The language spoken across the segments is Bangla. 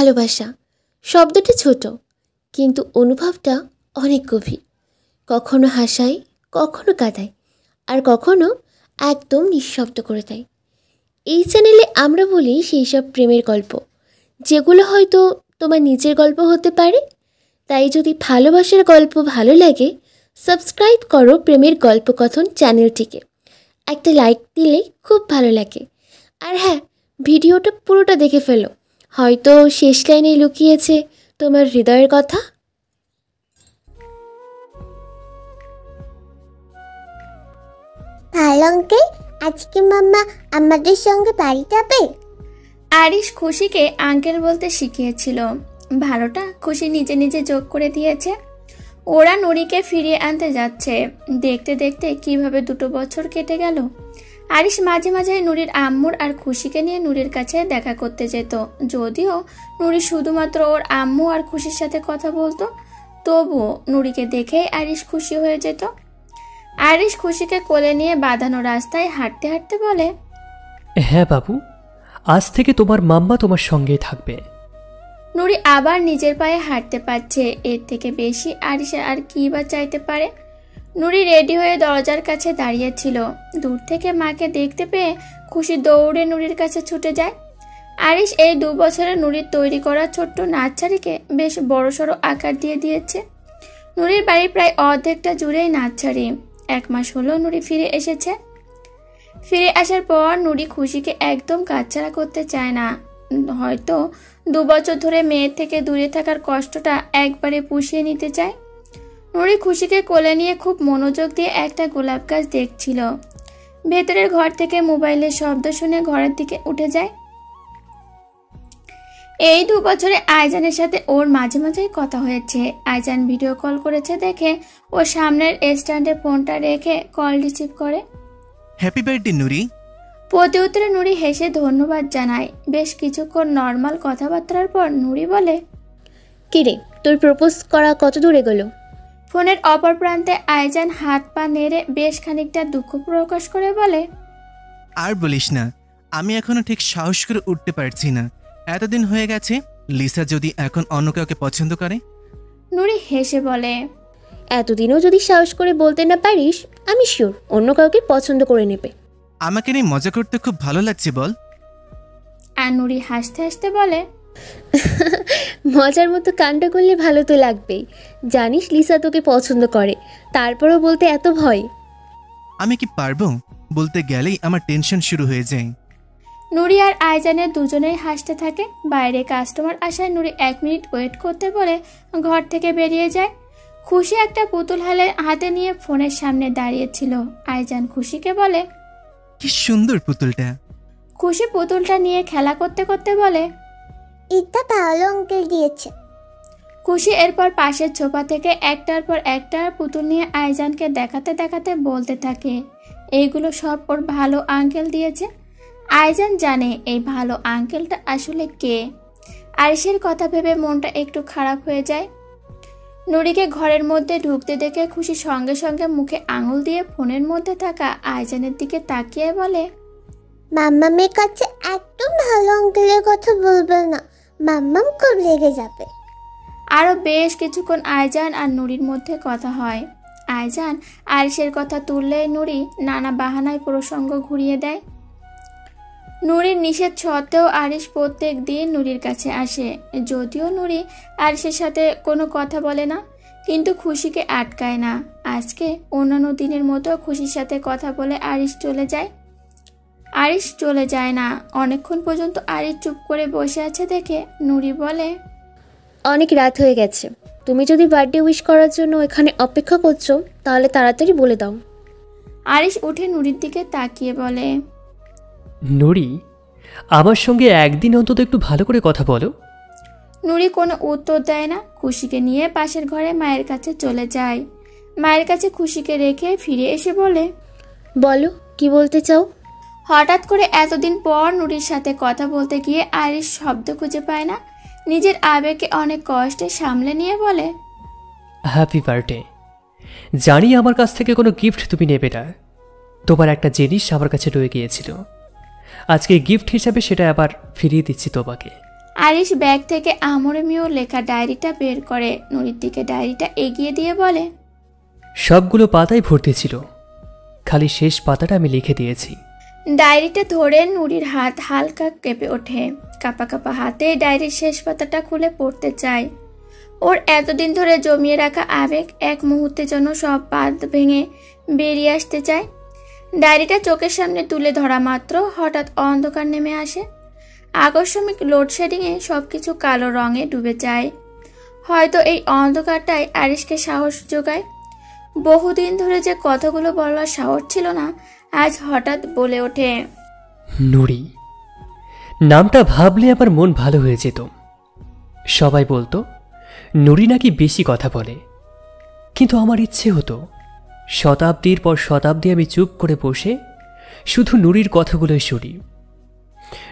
ভালোবাসা শব্দটা ছোট, কিন্তু অনুভবটা অনেক গভীর। কখনো হাসায়, কখনো কাঁদায়, আর কখনো একদম নিঃশব্দ করে দেয়। এই চ্যানেলে আমরা বলি সেই সব প্রেমের গল্প, যেগুলো হয়তো তোমার নিজের গল্প হতে পারে। তাই যদি ভালোবাসার গল্প ভালো লাগে, সাবস্ক্রাইব করো প্রেমের গল্পকথন চ্যানেলটিকে। একটা লাইক দিলে খুব ভালো লাগে। আর হ্যাঁ, ভিডিওটা পুরোটা দেখে ফেলো, হয়তো শেষ লাইনে লুকিয়েছে তোমার হৃদয়ের কথা। ভালো আঙ্কেল, আজকে মাম্মা আমাদের সঙ্গে বাড়ি যাবে? আরিশ খুশিকে আঙ্কেল বলতে শিখিয়েছিল। ভালোটা খুশি নিজে নিজে যোগ করে দিয়েছে। ওরা নুরিকে ফিরিয়ে আনতে যাচ্ছে। দেখতে দেখতে কিভাবে 2 বছর কেটে গেল। আরিশ মাঝে মাঝে নুরির আম্মুর আর খুশিকে নিয়ে নুরির কাছে দেখা করতে যেত। যদিও নুরি শুধুমাত্র ওর আম্মু আর খুশির সাথে কথা বলতো, তবুও নুরিকে দেখেই আরিশ খুশি হয়ে যেত। আরিশ খুশিকে কোলে নিয়ে বাঁধানো রাস্তায় হাঁটতে হাঁটতে বলে, হ্যাঁ বাবু, আজ থেকে তোমার মাম্মা তোমার সঙ্গেই থাকবে। নুরি আবার নিজের পায়ে হাঁটতে পারছে। এর থেকে বেশি আরিশ আর কি বা চাইতে পারে। নুরি রেডি হয়ে দরজার কাছে দাঁড়িয়েছিল। দূর থেকে মাকে দেখতে পেয়ে খুশি দৌড়ে নুরির কাছে ছুটে যায়। আরিশ এই 2 বছরে নুরির তৈরি করা ছোট্ট নার্সারিকে বেশ বড়সড় আকার দিয়ে দিয়েছে। নুরির বাড়ি প্রায় অর্ধেকটা জুড়েই নার্সারি। 1 মাস হলো নুরি ফিরে এসেছে। ফিরে আসার পর নুরি খুশিকে একদম কাছছাড়া করতে চায় না। হয়তো 2 বছর ধরে মেয়ের থেকে দূরে থাকার কষ্টটা একবারে পুষিয়ে নিতে চায়। নুরি খুশিকে কোলে নিয়ে খুব মনোযোগ দিয়ে একটা গোলাপ গাছ দেখছিল। ভেতরের ঘর থেকে মোবাইলের শব্দ শুনে ঘরের দিকে উঠে যায়। এই 2 বছরে আইজানের সাথে ওর মাঝে মাঝেই কথা হয়েছে। আইজান ভিডিও কল করেছে দেখে ওর সামনের স্ট্যান্ডে ফোনটা রেখে কল রিসিভ করে। হ্যাপি বার্থডে নুরি। প্রতি উত্তরে নুরি হেসে ধন্যবাদ জানায়। বেশ কিছুক্ষণ নর্মাল কথাবার্তার পর নুরি বলে, কিরে, তোর প্রপোজ করা কত দূরে গেল? ফোনের অপর প্রান্তে আইজান হাত পা নেড়ে বেশ খানিকটা দুঃখ প্রকাশ করে বলে, আর বলিস না, আমি এখনো ঠিক সাহস করে উঠতে পারছি না। এতদিন হয়ে গেছে, লিসা যদি এখন অন্য কাউকে পছন্দ করে? নুরি হেসে বলে, এতদিনও যদি সাহস করে বলতে না পারিস, আমি শিওর অন্য কাউকে পছন্দ করে নেবে। আমাকে নিয়ে মজা করতে খুব ভালো লাগছে বল। আর নুরি হাসতে হাসতে বলে, মজার মতো কাণ্ড করলে ভালো তো লাগবেই। জানিস লিসা তোকে পছন্দ করে, তারপরও বলতে এত ভয়। আমি কি পারবো? বলতে গেলেই আমার টেনশন শুরু হয়ে যায়। নুরি আর আইজানের দুজনেই হাসতে থাকে। বাইরে কাস্টমার আসায় নুরি 1 মিনিট ওয়েট করতে বলে ঘর থেকে বেরিয়ে যায়। খুশি একটা পুতুল হাতে নিয়ে ফোনের সামনে দাঁড়িয়েছিল। আইজান খুশিকে বলে, কি সুন্দর পুতুলটা। খুশি পুতুলটা নিয়ে খেলা করতে করতে বলে, এটা ভালো আঙ্কেল দিয়েছে। খুশি এরপর পাশের ছোপা থেকে একটার পর একটা পুতুল নিয়ে আইজানকে দেখাতে দেখাতে বলতে থাকে, এইগুলো সব ওর ভালো আঙ্কেল দিয়েছে। আইজান জানে এই ভালো আঙ্কেলটা আসলে কে। আরিশের কথা ভেবে মনটা একটু খারাপ হয়ে যায়। নুরিকে ঘরের মধ্যে ঢুকতে দেখে খুশি সঙ্গে সঙ্গে মুখে আঙুল দিয়ে ফোনের মধ্যে থাকা আইজানের দিকে তাকিয়ে বলে, মাম্মামের কাছে একদম ভালো আঙ্কেলের কথা বলবে না, মাম্মাম খুব রেগে যাবে। আরও বেশ কিছুক্ষণ আইজান আর নুরির মধ্যে কথা হয়। আইজান আরিশের কথা তুললে নুরি নানা বাহানায় প্রসঙ্গ ঘুরিয়ে দেয়। নুরির নিষেধ সত্ত্বেও আরিশ প্রত্যেক দিন নুরির কাছে আসে। যদিও নুরি আরিশের সাথে কোনো কথা বলে না, কিন্তু খুশিকে আটকায় না। আজকে অন্যান্য দিনের মতো খুশির সাথে কথা বলে আরিশ চলে যায়। আরিশ চলে যায় না। অনেকক্ষণ পর্যন্ত আরিশ চুপ করে বসে আছে দেখে নুরি বলে, অনেক রাত হয়ে গেছে, তুমি যদি বার্থডে উইশ করার জন্য এখানে অপেক্ষা করছো তাহলে তাড়াতাড়ি বলে দাও। আরিশ উঠে নুরির দিকে তাকিয়ে বলে, নুরি, আমার সঙ্গে একদিন অন্তত একটু ভালো করে কথা বলো। নুরি কোনো উত্তর দেয় না। খুশিকে নিয়ে পাশের ঘরে মায়ের কাছে চলে যায়। মায়ের কাছে খুশিকে রেখে ফিরে এসে বলে, বলো কি বলতে চাও? হঠাৎ করে এতদিন পর নুরির সাথে কথা বলতে গিয়ে আরিশ শব্দ খুঁজে পায় না। নিজের আবেগকে অনেক কষ্টে সামলে নিয়ে বলে, হ্যাপি বার্থডে। জানি আমার কাছ থেকে কোনো গিফট তুমি নেবে না, তোমার একটা জিনিস আমার কাছে রয়ে গিয়েছিল, আজকে গিফট হিসাবে সেটা আবার ফিরিয়ে দিচ্ছি তোমাকে। আরিশ ব্যাগ থেকে আমরে মিও লেখা ডায়েরিটা বের করে নুরির দিকে ডায়েরিটা এগিয়ে দিয়ে বলে, সবগুলো পাতাই ভর্তি ছিল, খালি শেষ পাতাটা আমি লিখে দিয়েছি। ডায়েরিটা ধরে নুরির হাত হালকা কেঁপে ওঠে। কাঁপা কাঁপা হাতে ডায়েরির শেষ পাতাটা খুলে পড়তে চায়। ওর এতদিন ধরে জমিয়ে রাখা আবেগ এক মুহূর্তে যেন সব বাঁধ ভেঙে বেরিয়ে আসতে চায়। ডায়েরিটা চোখের সামনে তুলে ধরা মাত্র হঠাৎ অন্ধকার নেমে আসে। আকস্মিক লোডশেডিংয়ে সবকিছু কালো রঙে ডুবে যায়। হয়তো এই অন্ধকারটাই আরিশকে সাহস যোগায়। বহুদিন ধরে যে কথাগুলো বলার সাহস ছিল না, আজ হঠাৎ বলে ওঠে, নুরি। নামটা ভাবলে আমার মন ভালো হয়ে যেত। সবাই বলতো নুরি নাকি বেশি কথা বলে, কিন্তু আমার ইচ্ছে হতো শতাব্দীর পর শতাব্দী আমি চুপ করে বসে শুধু নুরির কথাগুলোই শুনি।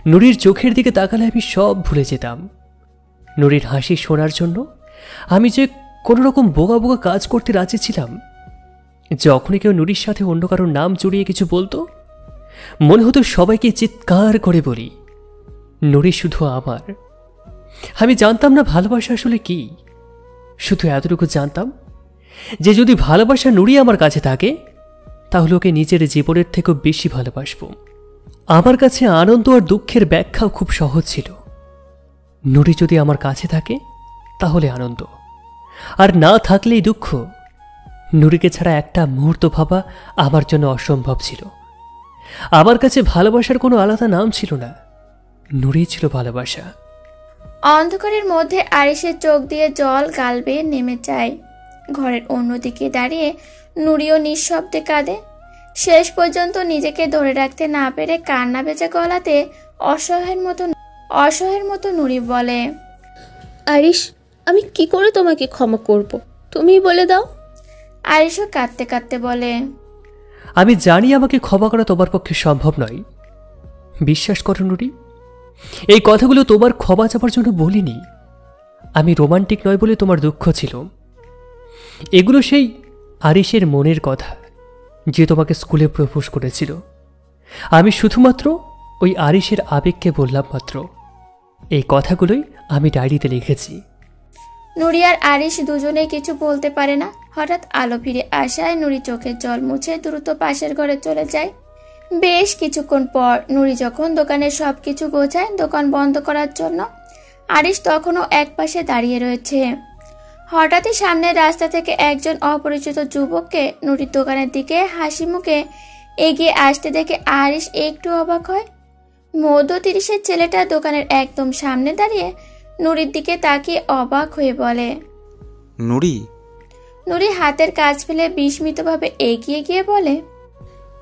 নুরির চোখের দিকে তাকালে আমি সব ভুলে যেতাম। নুরির হাসি শোনার জন্য আমি যে কোনো রকম বোকা বোকা কাজ করতে রাজি ছিলাম। যখনই কেউ নুরির সাথে অন্য কারোর নাম জড়িয়ে কিছু বলতো, মনে হতো সবাইকে চিৎকার করে বলি, নুরি শুধু আমার। আমি জানতাম না ভালোবাসা আসলে কি, শুধু এতটুকু জানতাম যে যদি ভালোবাসা নুরি আমার কাছে থাকে তাহলে ওকে নিজের জীবনের থেকেও বেশি ভালোবাসবো। আমার কাছে আনন্দ আর দুঃখের ব্যাখ্যাও খুব সহজ ছিল। নুরি যদি আমার কাছে থাকে তাহলে আনন্দ, আর না থাকলেই দুঃখ। নুরিকে ছাড়া একটা মুহূর্ত ভাবা আমার জন্য অসম্ভব ছিল। আমার কাছে ভালোবাসার কোনো আলাদা নাম ছিল না, নুরি ছিল ভালোবাসা। অন্ধকারের মধ্যে আরিশের চোখ দিয়ে জল গাল বেয়ে নেমে যায়। ঘরের অন্যদিকে দাঁড়িয়ে নুরিও নিঃশব্দে কাঁদে। শেষ পর্যন্ত নিজেকে ধরে রাখতে না পেরে কান্না ভেজা গলাতে অসহায়ের মতো নুরি বলে, আরিশ, আমি কি করে তোমাকে ক্ষমা করব? তুমিই বলে দাও। আরিশও কাঁদতে কাঁদতে বলে, আমি জানি আমাকে ক্ষমা করা তোমার পক্ষে সম্ভব নয়। বিশ্বাস করো নুরি, এই কথাগুলো তোমার ক্ষমা চাপার জন্য বলিনি। আমি রোমান্টিক নয় বলে তোমার দুঃখ ছিল। এগুলো সেই আরিশের মনের কথা যে তোমাকে স্কুলে প্রপোজ করেছিল। আমি শুধুমাত্র ওই আরিশের আবেগকে বললাম মাত্র। এই কথাগুলোই আমি ডায়েরিতে লিখেছি। নুরি আর আরিশ দুজনেই কিছু বলতে পারে না। হঠাৎ আলো ফিরে আসায় নুরি চোখের জল মুছে দ্রুত পাশের ঘরে চলে যায়। বেশ কিছুক্ষণ পর নুরি যখন দোকানের সবকিছু গোছায় দোকান বন্ধ করার জন্য, আরিশ তখনও এক পাশে দাঁড়িয়ে রয়েছে। হঠাৎই সামনের রাস্তা থেকে একজন অপরিচিত যুবককে নুরির দোকানের দিকে হাসি মুখে এগিয়ে আসতে দেখে আরিশ একটু অবাক হয়। মধ্য 30-এর ছেলেটা দোকানের একদম সামনে দাঁড়িয়ে নুরির দিকে তাকিয়ে অবাক হয়ে বলে, নুরি। নুরি হাতের কাজ ফেলে বিস্মিতভাবে এগিয়ে গিয়ে বলে,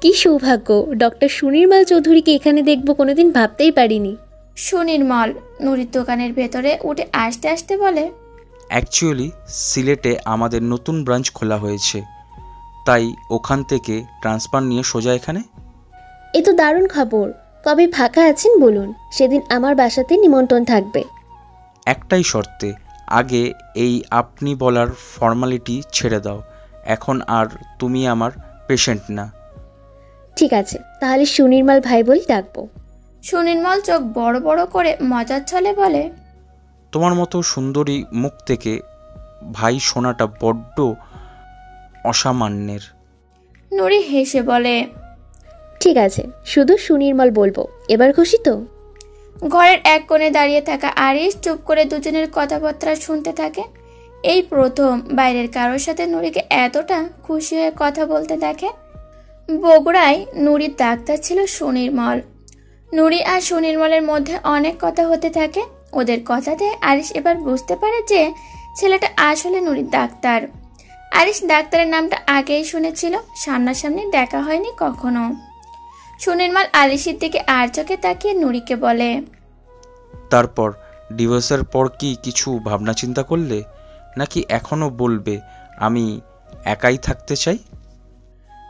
কি সৌভাগ্য, ডক্টর সুনির্মল চৌধুরীকে এখানে দেখব কোনোদিন ভাবতেই পারিনি। সুনির্মল নুরির দোকানের ভেতরে উঠে আসতে আসতে বলে, অ্যাকচুয়ালি সিলেটে আমাদের নতুন ব্রাঞ্চ খোলা হয়েছে, তাই ওখান থেকে ট্রান্সফার নিয়ে সোজা এখানে। এ তো দারুণ খবর। কবে ফাঁকা আছেন বলুন, সেদিন আমার বাসাতে নিমন্ত্রণ থাকবে। একটাই শর্তে, আগে এই আপনি বলার ফর্মালিটি ছেড়ে দাও। এখন আর তুমি আমার পেশেন্ট না। ঠিক আছে, তাহলে সুনির্মল ভাই বলে ডাকবো। সুনির্মল চোখ বড় বড় করে মজার ছলে বলে, তোমার মতো সুন্দরী মুখ থেকে ভাই শোনাটা বড্ড অসামান্যের। নুরি হেসে বলে, ঠিক আছে, শুধু সুনির্মল বলবো। এবার খুশি তো? ঘরের এক কোণে দাঁড়িয়ে থাকা আরিশ চুপ করে দুজনের কথাবার্তা শুনতে থাকে। এই প্রথম বাইরের কারোর সাথে নুরিকে এতটা খুশি হয়ে কথা বলতে দেখে। বগুড়ায় নুরির ডাক্তার ছিল সুনির্মল। নুরি আর সুনির্মলের মধ্যে অনেক কথা হতে থাকে। ওদের কথাতে আরিশ এবার বুঝতে পারে যে ছেলেটা আসলে নুরির ডাক্তার। আরিশ ডাক্তারের নামটা আগেই শুনেছিল, সামনাসামনি দেখা হয়নি কখনো। সুনির্মল আরিশের দিকে আর চোখে তাকিয়ে নুরিকে বলে, তারপর ডিভোর্সের পর কি কিছু ভাবনা চিন্তা করলে, নাকি এখনো বলবে আমি একাই থাকতে চাই?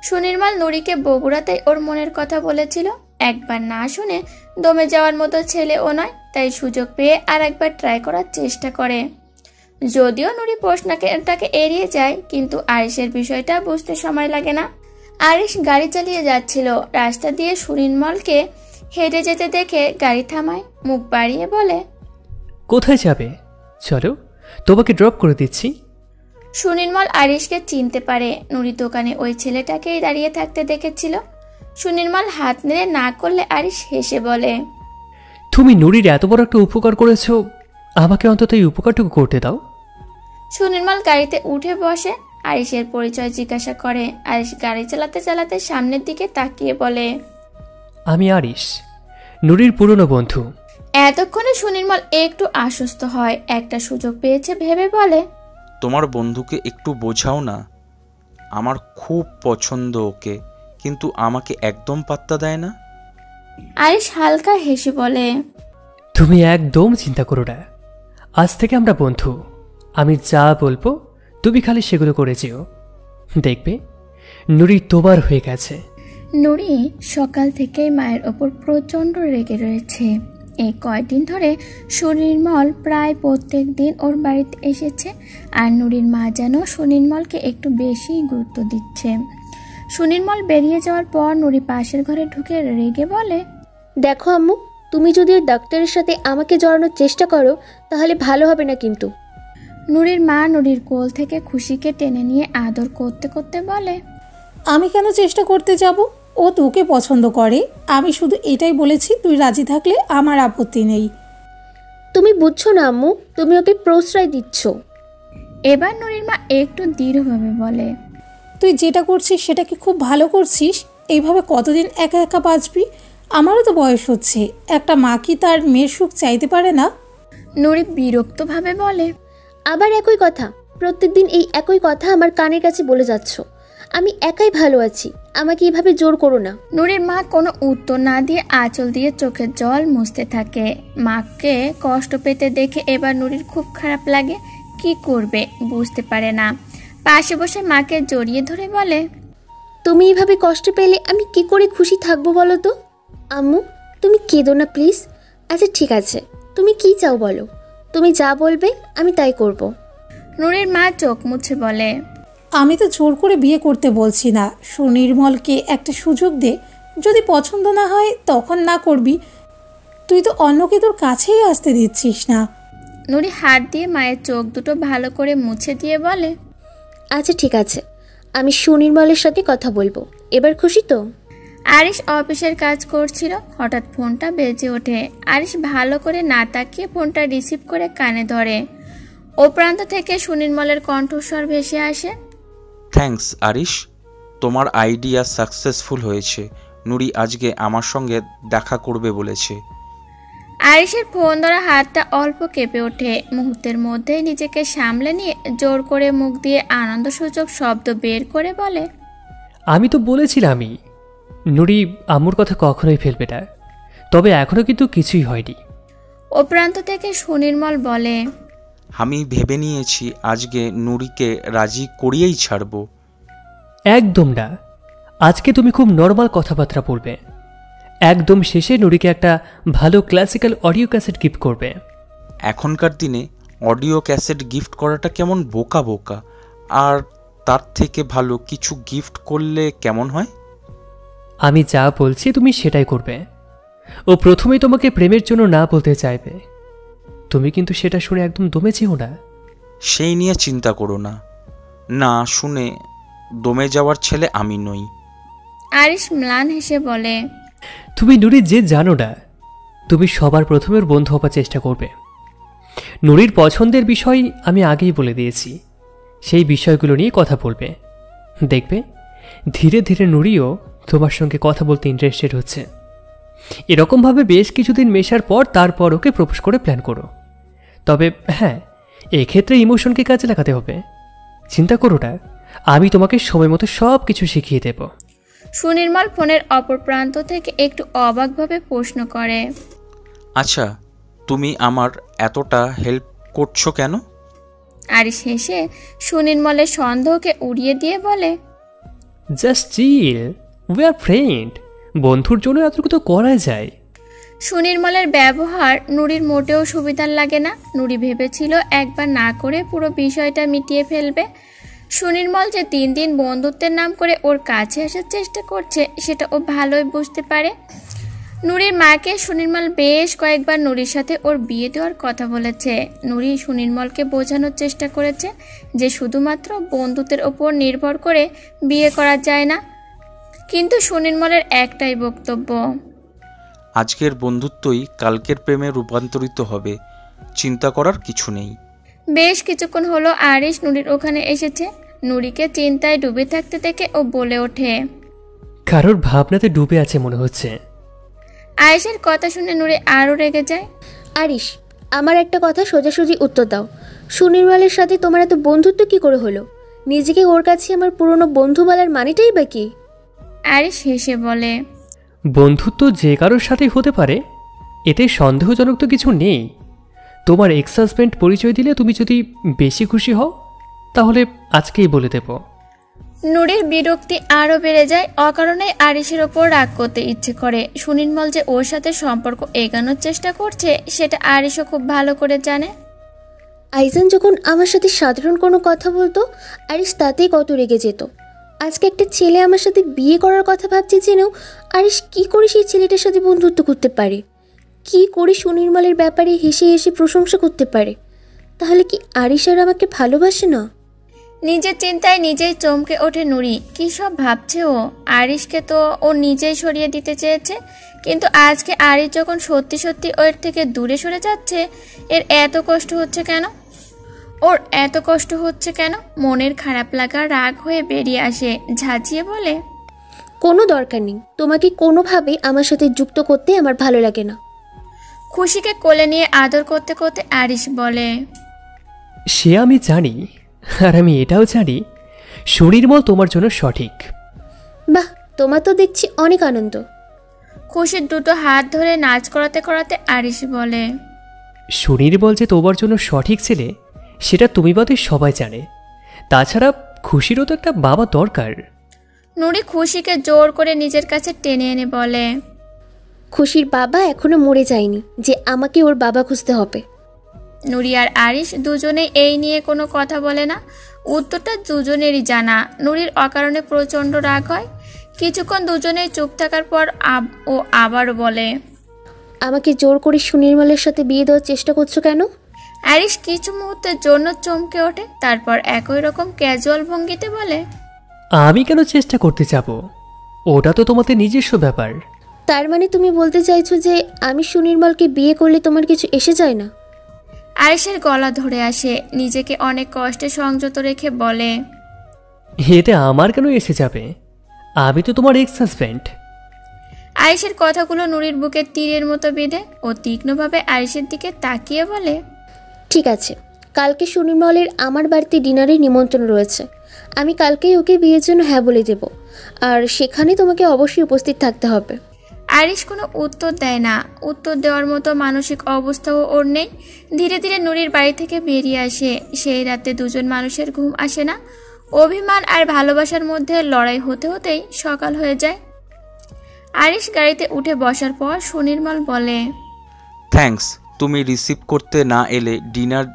সুনির্মল নুরিকে বগুড়াতেই ওর মনের কথা বলেছিল। একবার না শুনে দমে যাওয়ার মতো ছেলে ও নয়, তাই সুযোগ পেয়ে আর একবার ট্রাই করার চেষ্টা করে। যদিও নুরি প্রশ্নটাকে এড়িয়ে যায়, কিন্তু আরিশের বিষয়টা বুঝতে সময় লাগে না। আরিশ গাড়ি চালিয়ে যাচ্ছিল। রাস্তা দিয়ে সুনির্মলকে হেঁটে যেতে দেখে গাড়ি থামায়, মুখ বাড়িয়ে বলে, কোথায় যাবে? চলো, তোমাকে ড্রপ করে দিচ্ছি। সুনির্মল আরিশকে চিনতে পারে। নুরি দোকানে ওই ছেলেটাকেই দাঁড়িয়ে থাকতে দেখেছিল। সুনির্মল হাত নেড়ে না করলে আরিশ হেসে বলে, তুমি নুরির এত বড় একটা উপকার করেছো, আমাকে অন্তত এই উপকারটুকু করতে দাও। সুনির্মল গাড়িতে উঠে বসে। আরিশের পরিচয় জিজ্ঞাসা করে। আরিশ গাড়ি চালাতে চালাতে সামনের দিকে তাকিয়ে বলে, আমি আরিশ, নুরির পুরনো বন্ধু। এতক্ষণে সুনির্মল একটু আশ্বস্ত হয়। একটা সুযোগ পেয়েছে ভেবে বলে, তোমার বন্ধুকে একটু বোঝাও না, আমার খুব পছন্দ ওকে, কিন্তু আমাকে একদম পাত্তা দেয় না। আরিশ হালকা হেসে বলে, তুমি একদম চিন্তা করো না, আজ থেকে আমরা বন্ধু। আমি যা বলবো তুমি খালি সেগুলো করে যেও, দেখবে নুরি তোমার হয়ে গেছে। নুরি সকাল থেকেই মায়ের ওপর প্রচণ্ড রেগে রয়েছে। এই কয়েকদিন ধরে সুনির্মল প্রায় প্রত্যেক দিন ওর বাড়িতে এসেছে, আর নুরির মা যেন সুনির্মলকে একটু বেশি গুরুত্ব দিচ্ছে। সুনির্মল বেরিয়ে যাওয়ার পর নুরি পাশের ঘরে ঢুকে রেগে বলে, দেখো আম্মু, তুমি যদি ওই ডাক্তারের সাথে আমাকে জড়ানোর চেষ্টা করো তাহলে ভালো হবে না কিন্তু। নুরির মা নুরির কোল থেকে খুশিকে টেনে নিয়ে আদর করতে করতে বলে, আমি কেন চেষ্টা করতে যাব? ও তোকে পছন্দ করে। আমি শুধু এটাই বলেছি, তুই রাজি থাকলে আমার আপত্তি নেই। তুমি বুঝছো না আম্মু, তুমি ওকে প্রশ্রয় দিচ্ছ। এবার নুরির মা একটু দৃঢ়ভাবে বলে, তুই যেটা করছিস সেটা কি খুব ভালো করছিস? এইভাবে কতদিন একা একা বাঁচবি? আমারও তো বয়স হচ্ছে। একটা মা কি তার মেয়ের সুখ চাইতে পারে না? নুরি বিরক্তভাবে বলে, আবার একই কথা, প্রত্যেকদিন এই একই কথা আমার কানের কাছে বলে যাচ্ছ। আমি একাই ভালো আছি, আমাকে এভাবে জোর করো না। নুরির মা কোনো উত্তর না দিয়ে আঁচল দিয়ে চোখের জল মুছতে থাকে। মাকে কষ্ট পেতে দেখে এবার নুরির খুব খারাপ লাগে। কি করবে বুঝতে পারে না। পাশে বসে মাকে জড়িয়ে ধরে বলে, তুমি এভাবে কষ্ট পেলে আমি কি করে খুশি থাকবো বলো তো? আম্মু, তুমি কেঁদো না প্লিজ। আচ্ছা ঠিক আছে, তুমি কি চাও বলো, তুমি যা বলবে আমি তাই করব। নুরির মা চোখ মুছে বলে, আমি তো জোর করে বিয়ে করতে বলছি না। সুনির্মলকে একটা সুযোগ দে, যদি পছন্দ না হয় তখন না করবি। তুই তো অন্যকে তোর কাছেই আসতে দিচ্ছিস না। নুরি হাত দিয়ে মায়ের চোখ দুটো ভালো করে মুছে দিয়ে বলে, আচ্ছা ঠিক আছে, আমি সুনির্মলের সাথে কথা বলবো। এবার খুশি তো? আরিশ অফিসের কাজ করছিল। হঠাৎ ফোনটা বেজে ওঠে। আরিশ ভালো করে না তাকিয়ে ফোনটা রিসিভ করে কানে ধরে। ও প্রান্ত থেকে সুনির্মলের কণ্ঠস্বর ভেসে আসে, থ্যাঙ্কস আরিশ, তোমার আইডিয়া সাকসেসফুল হয়েছে। নুরি আজকে আমার সঙ্গে দেখা করবে বলেছে। আরিশের ফোন ধরা হাতটা অল্প কেঁপে ওঠে। মুহূর্তের মধ্যেই নিজেকে সামলে নিয়ে জোর করে মুখ দিয়ে আনন্দসূচক শব্দ বের করে বলে, আমি তো বলেছিলামই নুরি আম্মুর কথা কখনোই ফেলবে না, তবে এখনো কিন্তু কিছুই হয়নি। ও প্রান্ত থেকে সুনির্মল বলে, আমি ভেবে নিয়েছি আজকে নুরিকে রাজি করিয়েই ছাড়ব। একদম না, আজকে তুমি খুব নর্মাল কথাবার্তা বলবে। একদম শেষে নুরিকে একটা ভালো ক্লাসিক্যাল অডিও ক্যাসেট গিফট করবে। এখনকার দিনে অডিও ক্যাসেট গিফট করাটা কেমন বোকা বোকা, আর তার থেকে ভালো কিছু গিফট করলে কেমন হয়? আমি যা বলছি তুমি সেটাই করবে। ও প্রথমেই তোমাকে প্রেমের জন্য না বলতে চাইবে, তুমি কিন্তু সেটা শুনে একদম দমে যেও না। সেই নিয়ে চিন্তা করো না, না শুনে দমে যাওয়ার ছেলে আমি নই। আরিশ ম্লান হেসে বলে, তুমি নুরি যে জানো না, তুমি সবার প্রথমে ওর বন্ধু হবার চেষ্টা করবে। নুরির পছন্দের বিষয় আমি আগেই বলে দিয়েছি, সেই বিষয়গুলো নিয়ে কথা বলবে। দেখবে ধীরে ধীরে নুরিও তোমার সঙ্গে কথা বলতে ইন্টারেস্টেড হচ্ছে। এরকমভাবে বেশ কিছুদিন মেশার পর তারপর ওকে প্রপোজ করে প্ল্যান করো। তবে হ্যাঁ, এক্ষেত্রে ইমোশনকে কাজে লাগাতে হবে। চিন্তা করো না, আমি তোমাকে সময় মতো সব কিছু শিখিয়ে দেব। সুনির্মল ফোনের অপর প্রান্ত থেকে একটু অবাকভাবে প্রশ্ন করে, আচ্ছা, তুমি আমার এতটা হেল্প করছো কেন? আরিশ হেসে সুনির্মলের সন্দেহকে উড়িয়ে দিয়ে বলে, just chill, we are friend. বন্ধুর জন্য এতটুকু তো করা যায়। সুনির্মলের ব্যবহার নুরির মোটেও সুবিধার লাগে না। নুরি ভেবেছিল একবার না করে পুরো বিষয়টা মিটিয়ে ফেলবে। সুনির্মল যে দিন দিন বন্ধুত্বের নাম করে ওর কাছে আসার চেষ্টা করছে সেটা ও ভালোই বুঝতে পারে। নুরির মাকে সুনির্মল বেশ কয়েকবার নুরির সাথে ওর বিয়ে দেওয়ার কথা বলেছে। নুরি সুনির্মলকে বোঝানোর চেষ্টা করেছে যে শুধুমাত্র বন্ধুত্বের ওপর নির্ভর করে বিয়ে করা যায় না, কিন্তু সুনির্মলের একটাই বক্তব্য, আজকের বন্ধুত্বই কালকের প্রেমে রূপান্তরিত হবে, চিন্তা করার কিছু নেই। বেশ কিছুক্ষণ হলো আরিশ নুরির ওখানে এসেছে। নুরিকে চিন্তায় ডুবে থাকতে দেখে ও বলে ওঠে, কারোর ভাবনাতে ডুবে আছে মনে হচ্ছে। আয়েশের কথা শুনে নুরি আরও রেগে যায়। আরিশ, আমার একটা কথা সোজাসুজি উত্তর দাও। সুনির্মলের সাথে তোমার এত বন্ধুত্ব কি করে হলো? নিজেকে ওর কাছে আমার পুরনো বন্ধু বলার মানেটাই বা কি? আরিশ হেসে বলে, বন্ধুত্ব যে কারোর সাথেই হতে পারে, এতে সন্দেহজনক তো কিছু নেই। তোমার এক্স হাজব্যান্ড পরিচয় দিলে তুমি যদি বেশি খুশি হও তাহলে আজকেই বলে দেব। নুরির বিরক্তি আরও বেড়ে যায়। অকারণে আরিশের ওপর রাগ করতে ইচ্ছে করে। সুনির্মল যে ওর সাথে সম্পর্ক এগানোর চেষ্টা করছে সেটা আরিশও খুব ভালো করে জানে। আইজান যখন আমার সাথে সাধারণ কোনো কথা বলতো, আরিশ তাতেই কত রেগে যেত। আজকে একটা ছেলে আমার সাথে বিয়ে করার কথা ভাবছে জেনেও আরিশ কী করে সেই ছেলেটার সাথে বন্ধুত্ব করতে পারে? কী করে সুনির্মলের ব্যাপারে হেসে হেসে প্রশংসা করতে পারে? তাহলে কি আরিশ আর আমাকে ভালোবাসে না? নিজের চিন্তায় নিজেই চমকে ওঠে নুরি। কী সব ভাবছে ও? আরিশকে তো ও নিজেই সরিয়ে দিতে চেয়েছে, কিন্তু আজকে আরিশ যখন সত্যি সত্যি ওর থেকে দূরে সরে যাচ্ছে, এর এত কষ্ট হচ্ছে কেন? ওর এত কষ্ট হচ্ছে কেন? মনের খারাপ লাগা রাগ হয়ে বেরিয়ে আসে, ঝাঁঝিয়ে বলে, কোনো দরকার নেই, তোমাকে কোনোভাবে আমার সাথে যুক্ত করতে আমার ভালো লাগে না। খুশিকে কোলে নিয়ে আদর করতে করতে আরিশ বলে, সে আমি জানি, আর আমি এটাও জানি সুনির্মল তোমার জন্য সঠিক। বাহ, তোমার তো দেখছি অনেক আনন্দ। খুশির দুটো হাত ধরে নাচ করাতে করাতে আরিশ বলে, সুনির্মল যে তোমার জন্য সঠিক ছেলে সেটা তুমি বাদে সবাই জানে। তাছাড়া খুশিরও তো একটা বাবা দরকার। নুরি খুশিকে জোর করে নিজের কাছে টেনে এনে বলে, খুশির বাবা এখনো মরে যায়নি যে আমাকে ওর বাবা খুঁজতে হবে। নুরি আর আরিশ দুজনেই এই নিয়ে কোনো কথা বলে না। উত্তরটা দুজনেরই জানা। নুরির অকারণে প্রচণ্ড রাগ হয়। কিছুক্ষণ দুজনেই চুপ থাকার পর ও আবারও বলে, আমাকে জোর করে সুনির্মলের সাথে বিয়ে দেওয়ার চেষ্টা করছো কেন? আরিশ কিছু মুহূর্তের জন্য চমকে ওঠে, তারপর একই রকম ক্যাজুয়াল ভঙ্গিতে বলে, আমি কেন চেষ্টা করতে যাব? ওটা তো তোমাদের নিজস্ব ব্যাপার। তার মানে তুমি বলতে চাইছো যে আমি সুনির্মলকে বিয়ে করলে তোমার কিছু এসে যায় না? আরিশের গলা ধরে আসে। নিজেকে অনেক কষ্টে সংযত রেখে বলে, এতে আমার কেন এসে যাবে? আমি তো তোমার এক্স হাজব্যান্ড। আরিশের কথাগুলো নুরির বুকে তীরের মতো বেঁধে। ও তীক্ষ্ণভাবে আরিশের দিকে তাকিয়ে বলে, ঠিক আছে, কালকে সুনির্মলের আমার বাড়িতে ডিনারের নিমন্ত্রণ রয়েছে। আমি কালকেই ওকে বিয়ের জন্য হ্যাঁ বলে দেব, আর সেখানে তোমাকে অবশ্যই উপস্থিত থাকতে হবে। আরিশ কোনো উত্তর দেয় না। উত্তর দেওয়ার মতো মানসিক অবস্থাও ওর নেই। ধীরে ধীরে নুরির বাড়ি থেকে বেরিয়ে আসে। সেই রাতে দুজন মানুষের ঘুম আসে না। অভিমান আর ভালোবাসার মধ্যে লড়াই হতে হতেই সকাল হয়ে যায়। আরিশ গাড়িতে উঠে বসার পর সুনির্মল বলে, থ্যাঙ্কস, তুমি রিসিভ করতে না এলে ডিনার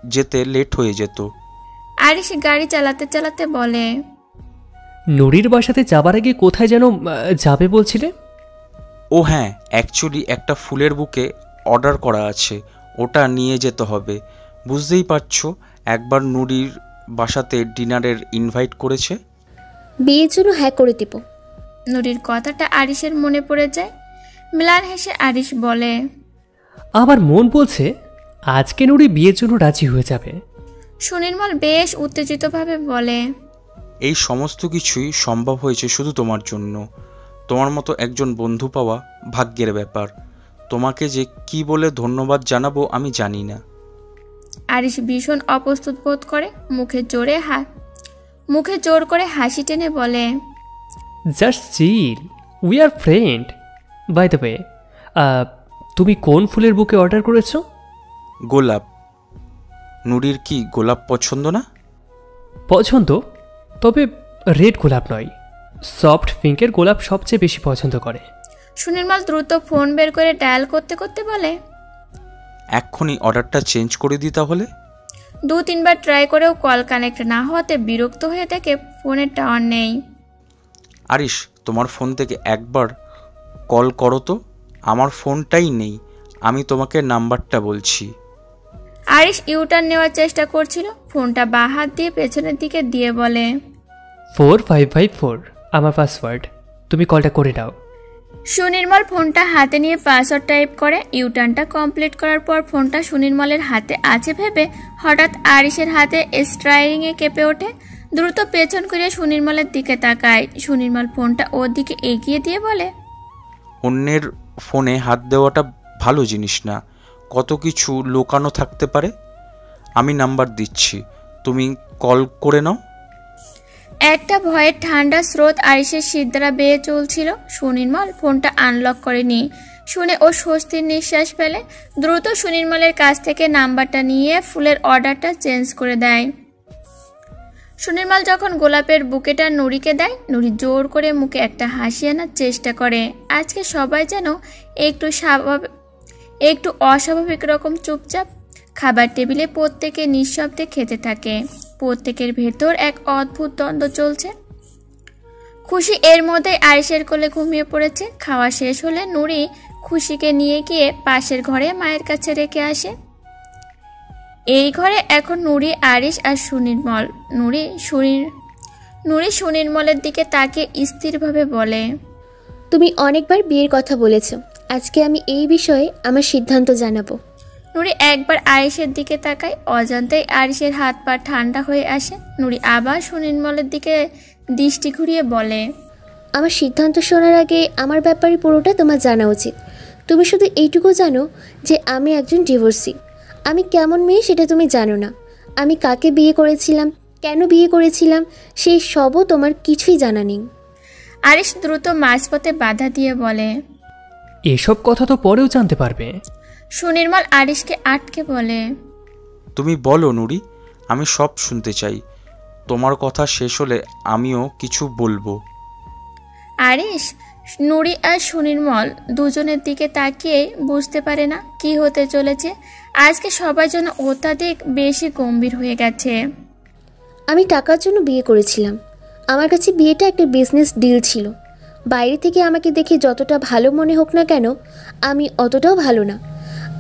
যেতে লেট হয়ে যেত। আরিশ গাড়ি চালাতে চালাতে বলে, নুরির বাসাতে যাবার আগে কোথায় যেন যাবে বলছিলে? ও হ্যাঁ, অ্যাকচুয়ালি একটা ফুলের বুকে অর্ডার করা আছে, ওটা নিয়ে যেতে হবে। বুঝতেই পারছো, একবার নুরির বাসাতে ডিনারের ইনভাইট করেছে। বিয়ের জন্য হ্যাঁ করে দিব। নুরির কথাটা আরিশের মনে পড়ে যায়। ম্লান হেসে আরিশ বলে, আমার মন বলছে আজকে নুরি বিয়ের জন্য রাজি হয়ে যাবে। সুনির্মল বেশ উত্তেজিতভাবে বলে, এই সমস্ত কিছুই সম্ভব হয়েছে শুধু তোমার জন্য। তোমার মতো একজন বন্ধু পাওয়া ভাগ্যের ব্যাপার। তোমাকে যে কি বলে ধন্যবাদ জানাবো আমি জানি না। আরিশ ভীষণ অপ্রস্তুত বোধ করে। মুখে জোর করে হাসি টেনে বলে, just chill, we are friend. By the way, তুমি কোন ফুলের বুকে অর্ডার করেছো? গোলাপ। নুরির কি গোলাপ পছন্দ না? পছন্দ, তবে রেড গোলাপ নয়, সফট পিঙ্কের গোলাপ সবচেয়ে বেশি পছন্দ করে। সুনির্মল দ্রুত ফোন বের করে ডায়াল করতে করতে বলে, এক্ষুনি অর্ডারটা চেঞ্জ করে দিই তাহলে। 2-3বার ট্রাই করেও কল কানেক্ট না হওয়াতে বিরক্ত হয়ে দেখে ফোনের টাওয়ার নেই। আরিশ, তোমার ফোন থেকে একবার কল করো তো, আমার ফোনটাই নেই, আমি তোমাকে নাম্বারটা বলছি। আরিশ ইউটার্ন নেওয়ার চেষ্টা করছিল, ফোনটা বাঁ হাত দিয়ে পেছনের দিকে দিয়ে বলে, 4554 আমার পাসওয়ার্ড, তুমি কলটা করে নাও। সুনির্মল ফোনটা হাতে নিয়ে পাসওয়ার্ড টাইপ করে। ইউটার্নটা কমপ্লিট করার পর ফোনটা সুনির্মলের হাতে আছে ভেবে হঠাৎ আরিশের হাতে স্টারিংয়ে কেঁপে ওঠে। দ্রুত পেছন করে সুনির্মলের দিকে তাকায়। সুনির্মল ফোনটা ওর দিকে এগিয়ে দিয়ে বলে, অন্যের ফোনে হাত দেওয়াটা ভালো জিনিস না, কত কিছু লুকানো থাকতে পারে। আমি নাম্বার দিচ্ছি, তুমি কল করে নাও। একটা ভয়ের ঠান্ডা স্রোত আরিশের শির দ্বারা বেয়ে চলছিল। সুনির্মল ফোনটা আনলক করেনি শুনে ও স্বস্তির নিঃশ্বাস ফেলে। দ্রুত সুনির্মলের কাছ থেকে নাম্বারটা নিয়ে ফুলের অর্ডারটা চেঞ্জ করে দেয়। সুনির্মল যখন গোলাপের বুকেটা নুরিকে দেয়, নুরি জোর করে মুখে একটা হাসি আনার চেষ্টা করে। আজকে সবাই যেন একটু অস্বাভাবিক রকম চুপচাপ। খাবার টেবিলে প্রত্যেকে নিঃশব্দে খেতে থাকে। প্রত্যেকের ভেতর এক অদ্ভুত দ্বন্দ্ব চলছে। খুশি এর মধ্যে আরিশের কোলে ঘুমিয়ে পড়েছে। খাওয়া শেষ হলে নুরি খুশিকে নিয়ে গিয়ে পাশের ঘরে মায়ের কাছে রেখে আসে। এই ঘরে এখন নুরি, আরিশ আর সুনির্মল। নুরি সুনির্মলের দিকে তাকিয়ে স্থিরভাবে বলে, তুমি অনেকবার বিয়ের কথা বলেছ, আজকে আমি এই বিষয়ে আমার সিদ্ধান্ত জানাবো। নুরি একবার আরিশের দিকে তাকায়। অজান্তেই আরিশের হাত পা ঠান্ডা হয়ে আসে। নুরি আবার সুনির্মলের দিকে দৃষ্টি ঘুরিয়ে বলে, আমার সিদ্ধান্ত শোনার আগে আমার ব্যাপারে পুরোটা তোমার জানা উচিত। তুমি শুধু এইটুকু জানো যে আমি একজন ডিভোর্সি। আমি কেমন মেয়ে সেটা তুমি জানো না। আমি কাকে বিয়ে করেছিলাম, কেন বিয়ে করেছিলাম, সেই সবও তোমার কিছুই জানা নেই। আরিশ দ্রুত মাঝপথে বাধা দিয়ে বলে, এসব কথা তো পরেও জানতে পারবে। সুনির্মল আরিশকে আটকে বলে, তুমি বলো নুরি, আমি সব শুনতে চাই। তোমার কথা শেষ হলে আমিও কিছু বলবো। আরিশ নুরি আর সুনির্মল দুজনের দিকে তাকিয়ে বুঝতে পারে না কি হতে চলেছে। আজকে সবার জন্য অত্যাধিক বেশি গম্ভীর হয়ে গেছে। আমি টাকার জন্য বিয়ে করেছিলাম। আমার কাছে বিয়েটা একটা বিজনেস ডিল ছিল। বাইরে থেকে আমাকে দেখে যতটা ভালো মনে হোক না কেন, আমি অতটাও ভালো না।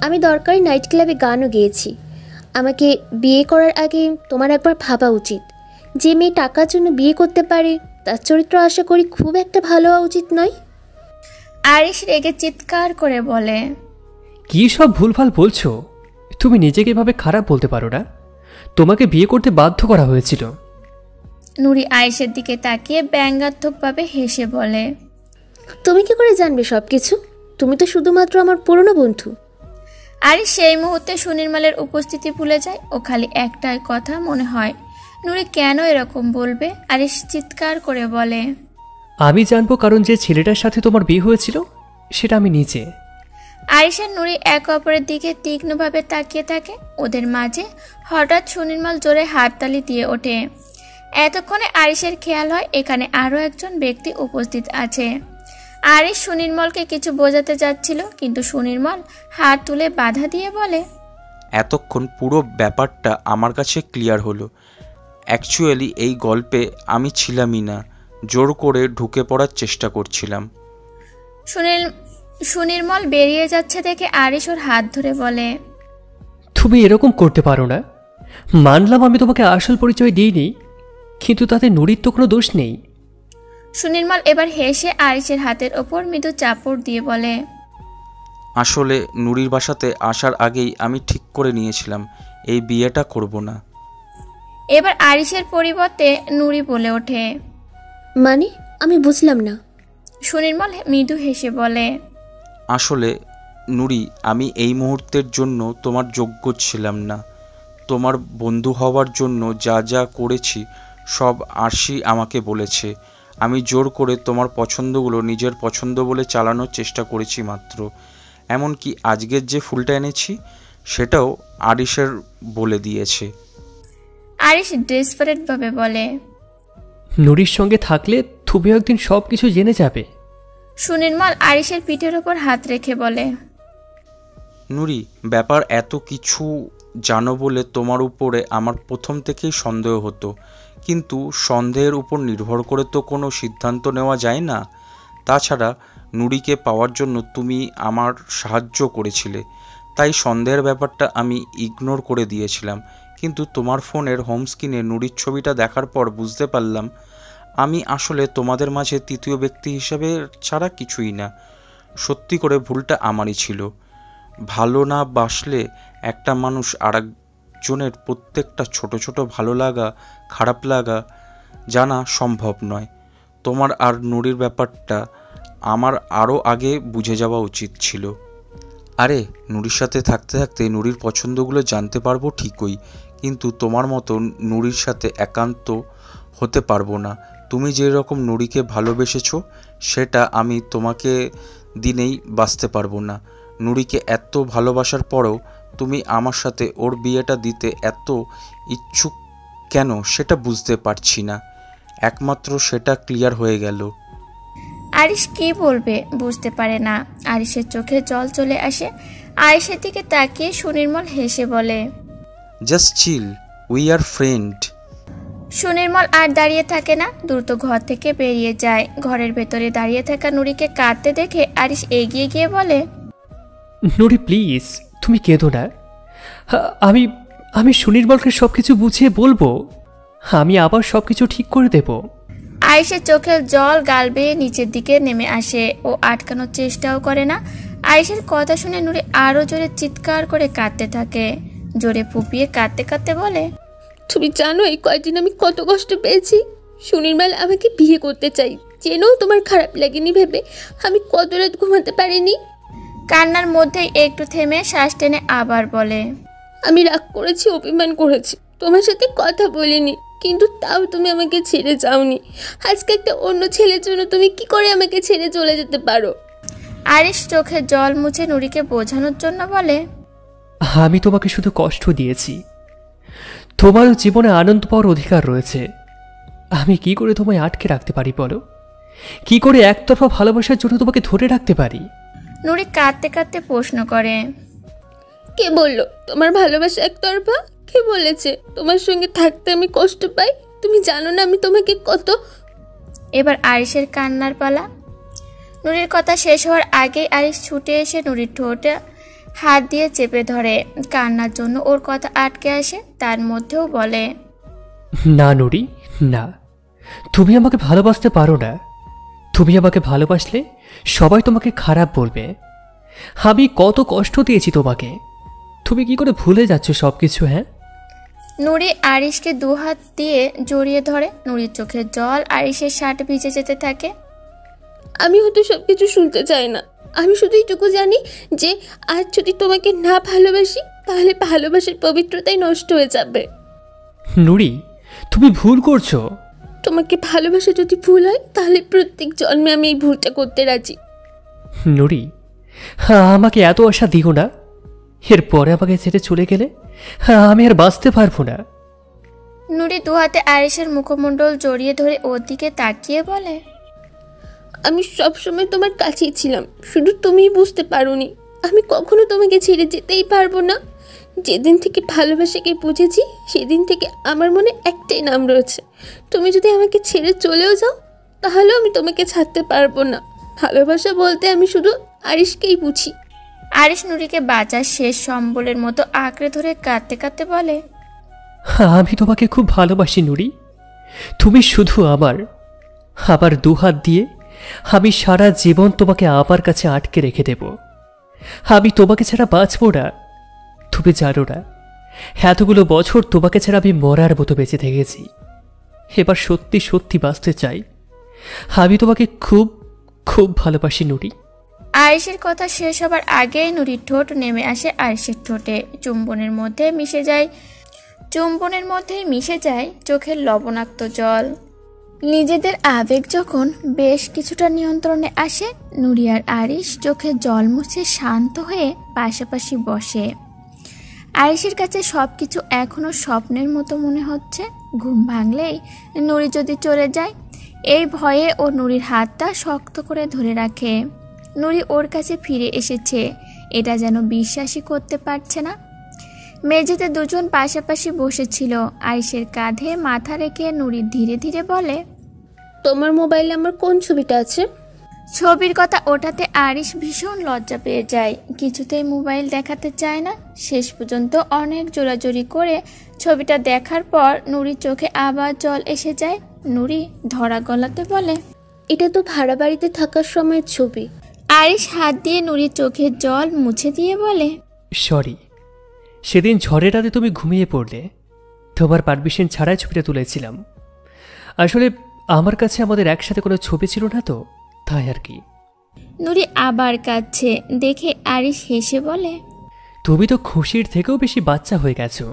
আমি দরকারি নাইট ক্লাবে গানও গেয়েছি। আমাকে বিয়ে করার আগে তোমার একবার ভাবা উচিত। যে মেয়ে টাকার জন্য বিয়ে করতে পারে তার চরিত্র আশা করি খুব একটা ভালো হওয়া উচিত নয়। আরিশ রেগে চিৎকার করে বলে, কি সব ভুলভাল বলছো? তুমি নিজেকে এভাবে খারাপ বলতে পারো না। তোমাকে বিয়ে করতে বাধ্য করা হয়েছিল। নুরি আরিশের দিকে তাকিয়ে ব্যঙ্গাত্মকভাবে হেসে বলে, তুমি কি করে জানবে সব কিছু? তুমি তো শুধুমাত্র আমার পুরনো বন্ধু। আরিশ সেই মুহূর্তে সুনির্মলের উপস্থিতি ভুলে যায়। ও খালি একটাই কথা মনে হয়, নুরি কেন এরকম বলবে। আরিশ চিৎকার করে বলে, আমি জানবো, কারণ যে ছেলেটার সাথে তোমার বিয়ে হয়েছিল সেটা আমি নিজে। আরিশ আর নুরি এক অপরের দিকে তীক্ষ্ণভাবে তাকিয়ে থাকে। ওদের মাঝে হঠাৎ সুনির্মল জোরে হাততালি দিয়ে ওঠে। এতক্ষণে আরিশের খেয়াল হয় এখানে আরও একজন ব্যক্তি উপস্থিত আছে। আরিশ সুনির্মলকে কিছু বোঝাতে যাচ্ছিল, কিন্তু সুনির্মল হাত তুলে বাধা দিয়ে বলে, এতক্ষণ পুরো ব্যাপারটা আমার কাছে ক্লিয়ার হলো। অ্যাকচুয়ালি এই গল্পে আমি ছিলামই না, জোর করে ঢুকে পড়ার চেষ্টা করছিলাম। সুনির্মল বেরিয়ে যাচ্ছে দেখে আরিশ ওর হাত ধরে বলে, তুমি এরকম করতে পারো না। মানলাম আমি তোমাকে আসল পরিচয় দিইনি, কিন্তু তাতে নুরির তো কোনো দোষ নেই। সুনির্মল এবার হেসে আরিশের হাতের ওপর মৃদু চাপড় দিয়ে বলে, আসলে নুরির বাসাতে আসার আগেই আমি ঠিক করে নিয়েছিলাম এই বিয়েটা করব না। এবার আরিশের পরিবর্তে নুরি বলে ওঠে, মানে আমি বুঝলাম না। সুনির্মল মৃদু হেসে বলে, আসলে নুরি, আমি এই মুহূর্তের জন্য তোমার যোগ্য ছিলাম না। তোমার বন্ধু হওয়ার জন্য যা যা করেছি সব আরশি আমাকে বলেছে। আমি জোর করে তোমার পছন্দগুলো নিজের পছন্দ বলে চালানোর চেষ্টা করেছি মাত্র। এমনকি আজকের যে ফুলটা এনেছি সেটাও আরিশের বলে দিয়েছে। আরিশ ডেসপারেটভাবে বলে, নুরির সঙ্গে থাকলে তুমি একদিন সব কিছু জেনে যাবে। সুনির্মল আরিশের পিঠের ওপর হাত রেখে বলে, নুরি, ব্যাপার এত কিছু জানো বলে তোমার উপরে আমার প্রথম থেকেই সন্দেহ হতো, কিন্তু সন্দেহের উপর নির্ভর করে তো কোনো সিদ্ধান্ত নেওয়া যায় না। তাছাড়া নুরিকে পাওয়ার জন্য তুমি আমার সাহায্য করেছিলে, তাই সন্দেহের ব্যাপারটা আমি ইগনোর করে দিয়েছিলাম। কিন্তু তোমার ফোনের হোম স্ক্রিনে নুরির ছবিটা দেখার পর বুঝতে পারলাম আমি আসলে তোমাদের মাঝে তৃতীয় ব্যক্তি হিসেবে ছাড়া কিছুই না। সত্যি করে ভুলটা আমারই ছিল। ভালো না বাসলে একটা মানুষ আরেকজনের প্রত্যেকটা ছোট ছোট ভালো লাগা খারাপ লাগা জানা সম্ভব নয়। তোমার আর নুরির ব্যাপারটা আমার আরও আগে বুঝে যাওয়া উচিত ছিল। আরে নুরির সাথে থাকতে থাকতে নুরির পছন্দগুলো জানতে পারবো ঠিকই, কিন্তু তোমার মতো নুরির সাথে একান্ত হতে পারবো না। তুমি যে রকম নুরিকে ভালোবেসেছো সেটা আমি তোমাকে দিনেই বাঁচতে পারবো না। নুরিকে এত ভালোবাসার পরেও তুমি আমার সাথে ওর বিয়েটা দিতে এত ইচ্ছুক কেন সেটা বুঝতে পারছি না। একমাত্র সেটা ক্লিয়ার হয়ে গেল। আরিশ কি বলবে বুঝতে পারে না। আরিশের চোখে জল চলে আসে। আরিশের দিকে তাকিয়ে সুনির্মল হেসে বলে, just chill, we are friend. Sunirmal আর দাঁড়িয়ে থাকে না, দ্রুত ঘর থেকে বেরিয়ে যায়। ঘরের ভেতরে দাঁড়িয়ে থাকা নুরিকে কাঁদতে দেখে আরিশ এগিয়ে গিয়ে বলে, নুরি প্লিজ তুমি কেঁদো না। আমি আমি সুনির্মলকে সব কিছু বুঝিয়ে বলবো। আমি আবার সব কিছু ঠিক করে দেব। আরিশের চোখের জল গাল বেয়ে নিচের দিকে নেমে আসে। ও আটকানোর চেষ্টাও করে না। আরিশের কথা শুনে নুরি আরো জোরে চিৎকার করে কাঁদতে থাকে। জোরে ফুপিয়ে কাঁদতে কাঁদতে বলে, তুমি জানো এই কয়দিন আমি কত কষ্ট পেয়েছি। সুনির্মল আমাকে বিয়ে করতে চাই জেনেও তোমার খারাপ লাগেনি ভেবে আমি কত রাত ঘুমাতে পারিনি। কান্নার মধ্যেই একটু থেমে শ্বাস টেনে আবার বলে, আমি রাগ করেছি, অভিমান করেছি, তোমার সাথে কথা বলিনি, কিন্তু তাও তুমি আমাকে ছেড়ে যাওনি। আজকে একটা অন্য ছেলের জন্য তুমি কি করে আমাকে ছেড়ে চলে যেতে পারো? আরিশ চোখে জল মুছে নুরিকে বোঝানোর জন্য বলে, আমি তোমাকে শুধু কষ্ট দিয়েছি, তোমারও জীবনে আনন্দ পাওয়ার অধিকার রয়েছে। আমি কি করে তোমায় আটকে রাখতে পারি বলো? কি করে একতরফা ভালোবাসার জন্য তোমাকে ধরে রাখতে পারি? নুরি কাঁদতে কাঁদতে প্রশ্ন করে, কে বললো তোমার ভালোবাসা একতরফা? কে বলেছে তোমার সঙ্গে থাকতে আমি কষ্ট পাই? তুমি জানো না আমি তোমাকে কত। এবার আরিশের কান্নার পালা। নুরির কথা শেষ হওয়ার আগেই আরিশ ছুটে এসে নুরির ঠোঁটে হাত দিয়ে চেপে ধরে। কান্নার জন্য ওর কথা আটকে আসে, তার মধ্যেও বলে, না নুরি না, তুমি আমাকে ভালোবাসতে পারো না। তুমি আমাকে ভালোবাসলে সবাই তোমাকে খারাপ বলবে। আমি কত কষ্ট দিয়েছি তোমাকে, তুমি কি করে ভুলে যাচ্ছ সব কিছু? হ্যাঁ। নুরি আরিশকে দুহাত দিয়ে জড়িয়ে ধরে। নুরির চোখের জল আরিশের শার্ট ভিজে যেতে থাকে। আমি হয়তো সবকিছু শুনতে চাই না, আমি শুধু এইটুকু জানি যে আজ যদি তোমাকে না ভালোবাসি তাহলে ভালোবাসার পবিত্রতাই নষ্ট হয়ে যাবে। নুরি তুমি ভুল করছো। তোমাকে ভালোবাসা যদি ভুল হয় তাহলে প্রত্যেক জন্মে আমি এই ভুলটা করতে রাজি। নুরি আমাকে এত আশা দিও না। এরপরে আমাকে ছেড়ে চলে গেলে আমি আর বাঁচতে পারবো না। নুরি দুহাতে আরিশের মুখমণ্ডল জড়িয়ে ধরে ওর দিকে তাকিয়ে বলে, আমি সবসময় তোমার কাছেই ছিলাম, শুধু তুমিই বুঝতে পারোনি। আমি কখনো তোমাকে ছেড়ে যেতেই পারবো না। যেদিন থেকে ভালোবাসাকে বুঝেছি সেদিন থেকে আমার মনে একটাই নাম রয়েছে। তুমি যদি আমাকে ছেড়ে চলেও যাও তাহলেও আমি তোমাকে ছাড়তে পারবো না। ভালোবাসা বলতে আমি শুধু আরিশকেই বুঝি। আরিশ নুরিকে বাঁচার শেষ সম্বলের মতো আঁকড়ে ধরে কাঁদতে কাঁদতে বলে, আমি তোমাকে খুব ভালোবাসি নুরি। তুমি শুধু আমার। আবার দুহাত দিয়ে আমি সারা জীবন তোমাকে আমার কাছে আটকে রেখে দেব। আমি তোমাকে ছাড়া বাঁচব না। তুমি জানো না এতগুলো বছর তোমাকে ছাড়া আমি মরার মতো বেঁচে থেকেছি। এবার সত্যি সত্যি বাঁচতে চাই। আমি তোমাকে খুব খুব ভালোবাসি নুরি। আরিশের কথা শেষ হবার আগেই নুরির ঠোঁট নেমে আসে আরিশের ঠোঁটে। চুম্বনের মধ্যেই মিশে যায় চোখের লবণাক্ত জল। নিজেদের আবেগ যখন বেশ কিছুটা নিয়ন্ত্রণে আসে, নুরি আর আরিশ চোখের জল মুছে শান্ত হয়ে পাশাপাশি বসে। আরিশের কাছে সবকিছু এখনো স্বপ্নের মতো মনে হচ্ছে। ঘুম ভাঙলেই নুরি যদি চলে যায় এই ভয়ে ও নুরির হাতটা শক্ত করে ধরে রাখে। নুরি ওর কাছে ফিরে এসেছে এটা যেন বিশ্বাসই করতে পারছে না। মেঝেতে দুজন পাশাপাশি বসেছিল। আরিশের কাঁধে মাথা রেখে নুরি ধীরে ধীরে বলে, তোমার মোবাইলে আমার কোন ছবিটা আছে? ছবির কথা ওঠাতে আরিশ ভীষণ লজ্জা পেয়ে যায়, কিছুতেই মোবাইল দেখাতে চায় না। শেষ পর্যন্ত অনেক জোরাজোরি করে ছবিটা দেখার পর নুরির চোখে আবার জল এসে যায়। নুরি ধরা গলাতে বলে, এটা তো ভাড়া বাড়িতে থাকার সময়ের ছবি। আরিশ হাত দিয়ে নুরির চোখের জল মুছে দিয়ে বলে, সরি, সেদিন ঝড়ের রাতে তুমি ঘুমিয়ে পড়লে, তোমার পারমিশন ছাড়াই ছবিটা তুলেছিলাম। আসলে আমার কাছে আমাদের একসাথে কোনো ছবি ছিল না তো, তাই আর কি। নুরি আবার কাঁদছে দেখে আরিশ হেসে বলে, তুমি তো খুশির থেকেও বেশি বাচ্চা হয়ে গেছো।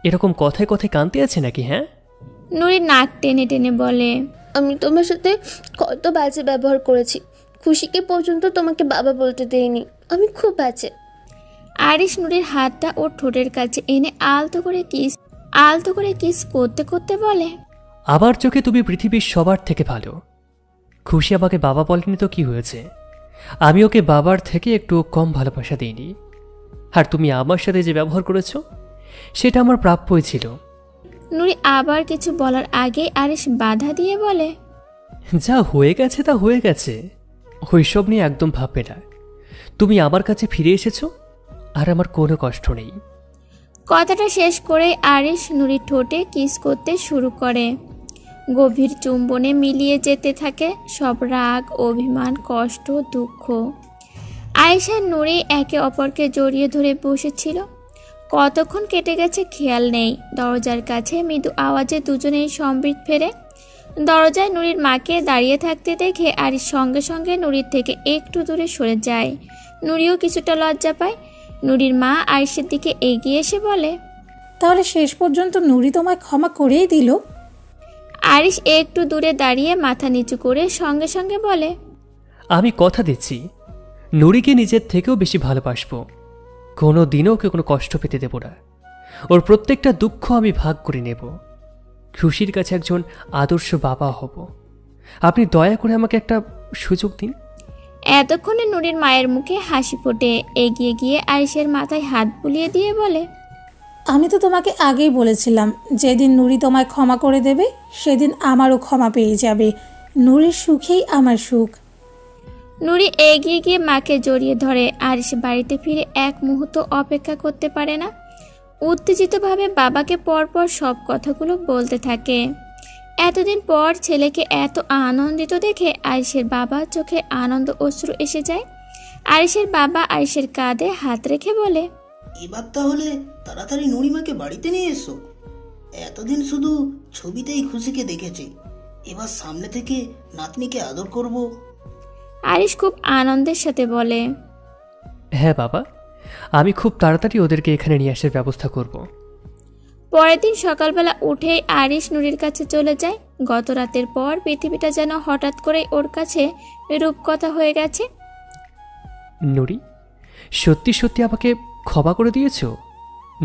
এরকম কথায় কথায় কাঁদতে আছে নাকি? হ্যাঁ। নুরি নাক টেনে টেনে বলে, আমি তোমার সাথে কত বাজে ব্যবহার করেছি, খুশিকে পর্যন্ত তোমাকে বাবা বলতে দেইনি। আমি খুব বাজে। আরিশ নুরির হাতটা ওর ঠোঁটের কাছে এনে আলতো করে কিস করতে করতে বলে, আবার চোখে তুমি পৃথিবীর সবার থেকে ভালো। খুশি আমাকে বাবা বলেনি তো কি হয়েছে? আমি ওকে বাবার থেকে একটু কম ভালোবাসা দিইনি। আর তুমি আমার সাথে যে ব্যবহার করেছো সেটা আমার প্রাপ্যই ছিল। নুরি আবার কিছু বলার আগে আরিশ বাধা দিয়ে বলে, যা হয়ে গেছে তা হয়ে গেছে, ওইসব নিয়ে একদম ভাববে না। তুমি আমার কাছে ফিরে এসেছো আর আমার কোনো কষ্ট নেই। কথাটা শেষ করে আরিশ নুরির ঠোঁটে কিস করতে শুরু করে। গভীর চুম্বনে মিলিয়ে যেতে থাকে সব রাগ, অভিমান, কষ্ট, দুঃখ। আয়েশা নুরি একে অপরকে জড়িয়ে ধরে বসেছিল। কতক্ষণ কেটে গেছে খেয়াল নেই। দরজার কাছে মৃদু আওয়াজে দুজনেই সম্বিত ফেরে। দরজায় নুরির মাকে দাঁড়িয়ে থাকতে দেখে আরিশ সঙ্গে সঙ্গে নুরির থেকে একটু দূরে সরে যায়। নুরিও কিছুটা লজ্জা পায়। নুরির মা আরিশের দিকে এগিয়ে এসে বলে, তাহলে শেষ পর্যন্ত নুরি তোমায় ক্ষমা করেই দিল? আরিশ একটু দূরে দাঁড়িয়ে মাথা নিচু করে সঙ্গে সঙ্গে বলে, আমি কথা দিচ্ছি নুরিকে নিজের থেকেও বেশি ভালোবাসবো। কোনো দিনও ওকে কোনো কষ্ট পেতে দেব না। ওর প্রত্যেকটা দুঃখ আমি ভাগ করে নেব। খুশির কাছে একজন আদর্শ বাবা হব। আপনি দয়া করে আমাকে একটা সুযোগ দিন। এতক্ষণে নুরির মায়ের মুখে হাসি ফোটে। এগিয়ে গিয়ে আরিশের মাথায় হাত বুলিয়ে দিয়ে বলে, আমি তো তোমাকে আগেই বলেছিলাম, যেদিন নুরি তোমায় ক্ষমা করে দেবে সেদিন আমারও ক্ষমা পেয়ে যাবে। নুরির সুখেই আমার সুখ। নুরি এগিয়ে গিয়ে মাকে জড়িয়ে ধরে। আরিশ বাড়িতে ফিরে এক মুহূর্ত অপেক্ষা করতে পারে না। উত্তেজিতভাবে বাবাকে পরপর সব কথাগুলো বলতে থাকে। এতদিন পর ছেলেকে এত আনন্দিত দেখে আরিশের বাবার চোখে আনন্দ অশ্রু এসে যায়। আরিশের বাবা আরিশের কাঁধে হাত রেখে বলে, এবার তাহলে তাড়াতাড়ি নুরিমাকে বাড়িতে নিয়ে এসো। এতদিন শুধু ছবিতেই খুশিকে দেখেছি, এবার সামনে থেকে নাতনিকে আদর করব। আরিশ খুব আনন্দের সাথে বলে, হ্যাঁ বাবা, আমি খুব তাড়াতাড়ি ওদেরকে এখানে নিয়ে আসার ব্যবস্থা করব। পরের দিন সকালবেলা উঠেই আরিশ নুরির কাছে চলে যায়। গত রাতের পর পৃথিবীটা যেন হঠাৎ করেই ওর কাছে রূপকথা হয়ে গেছে। নুরি, সত্যি সত্যি আমাকে ক্ষমা করে দিয়েছো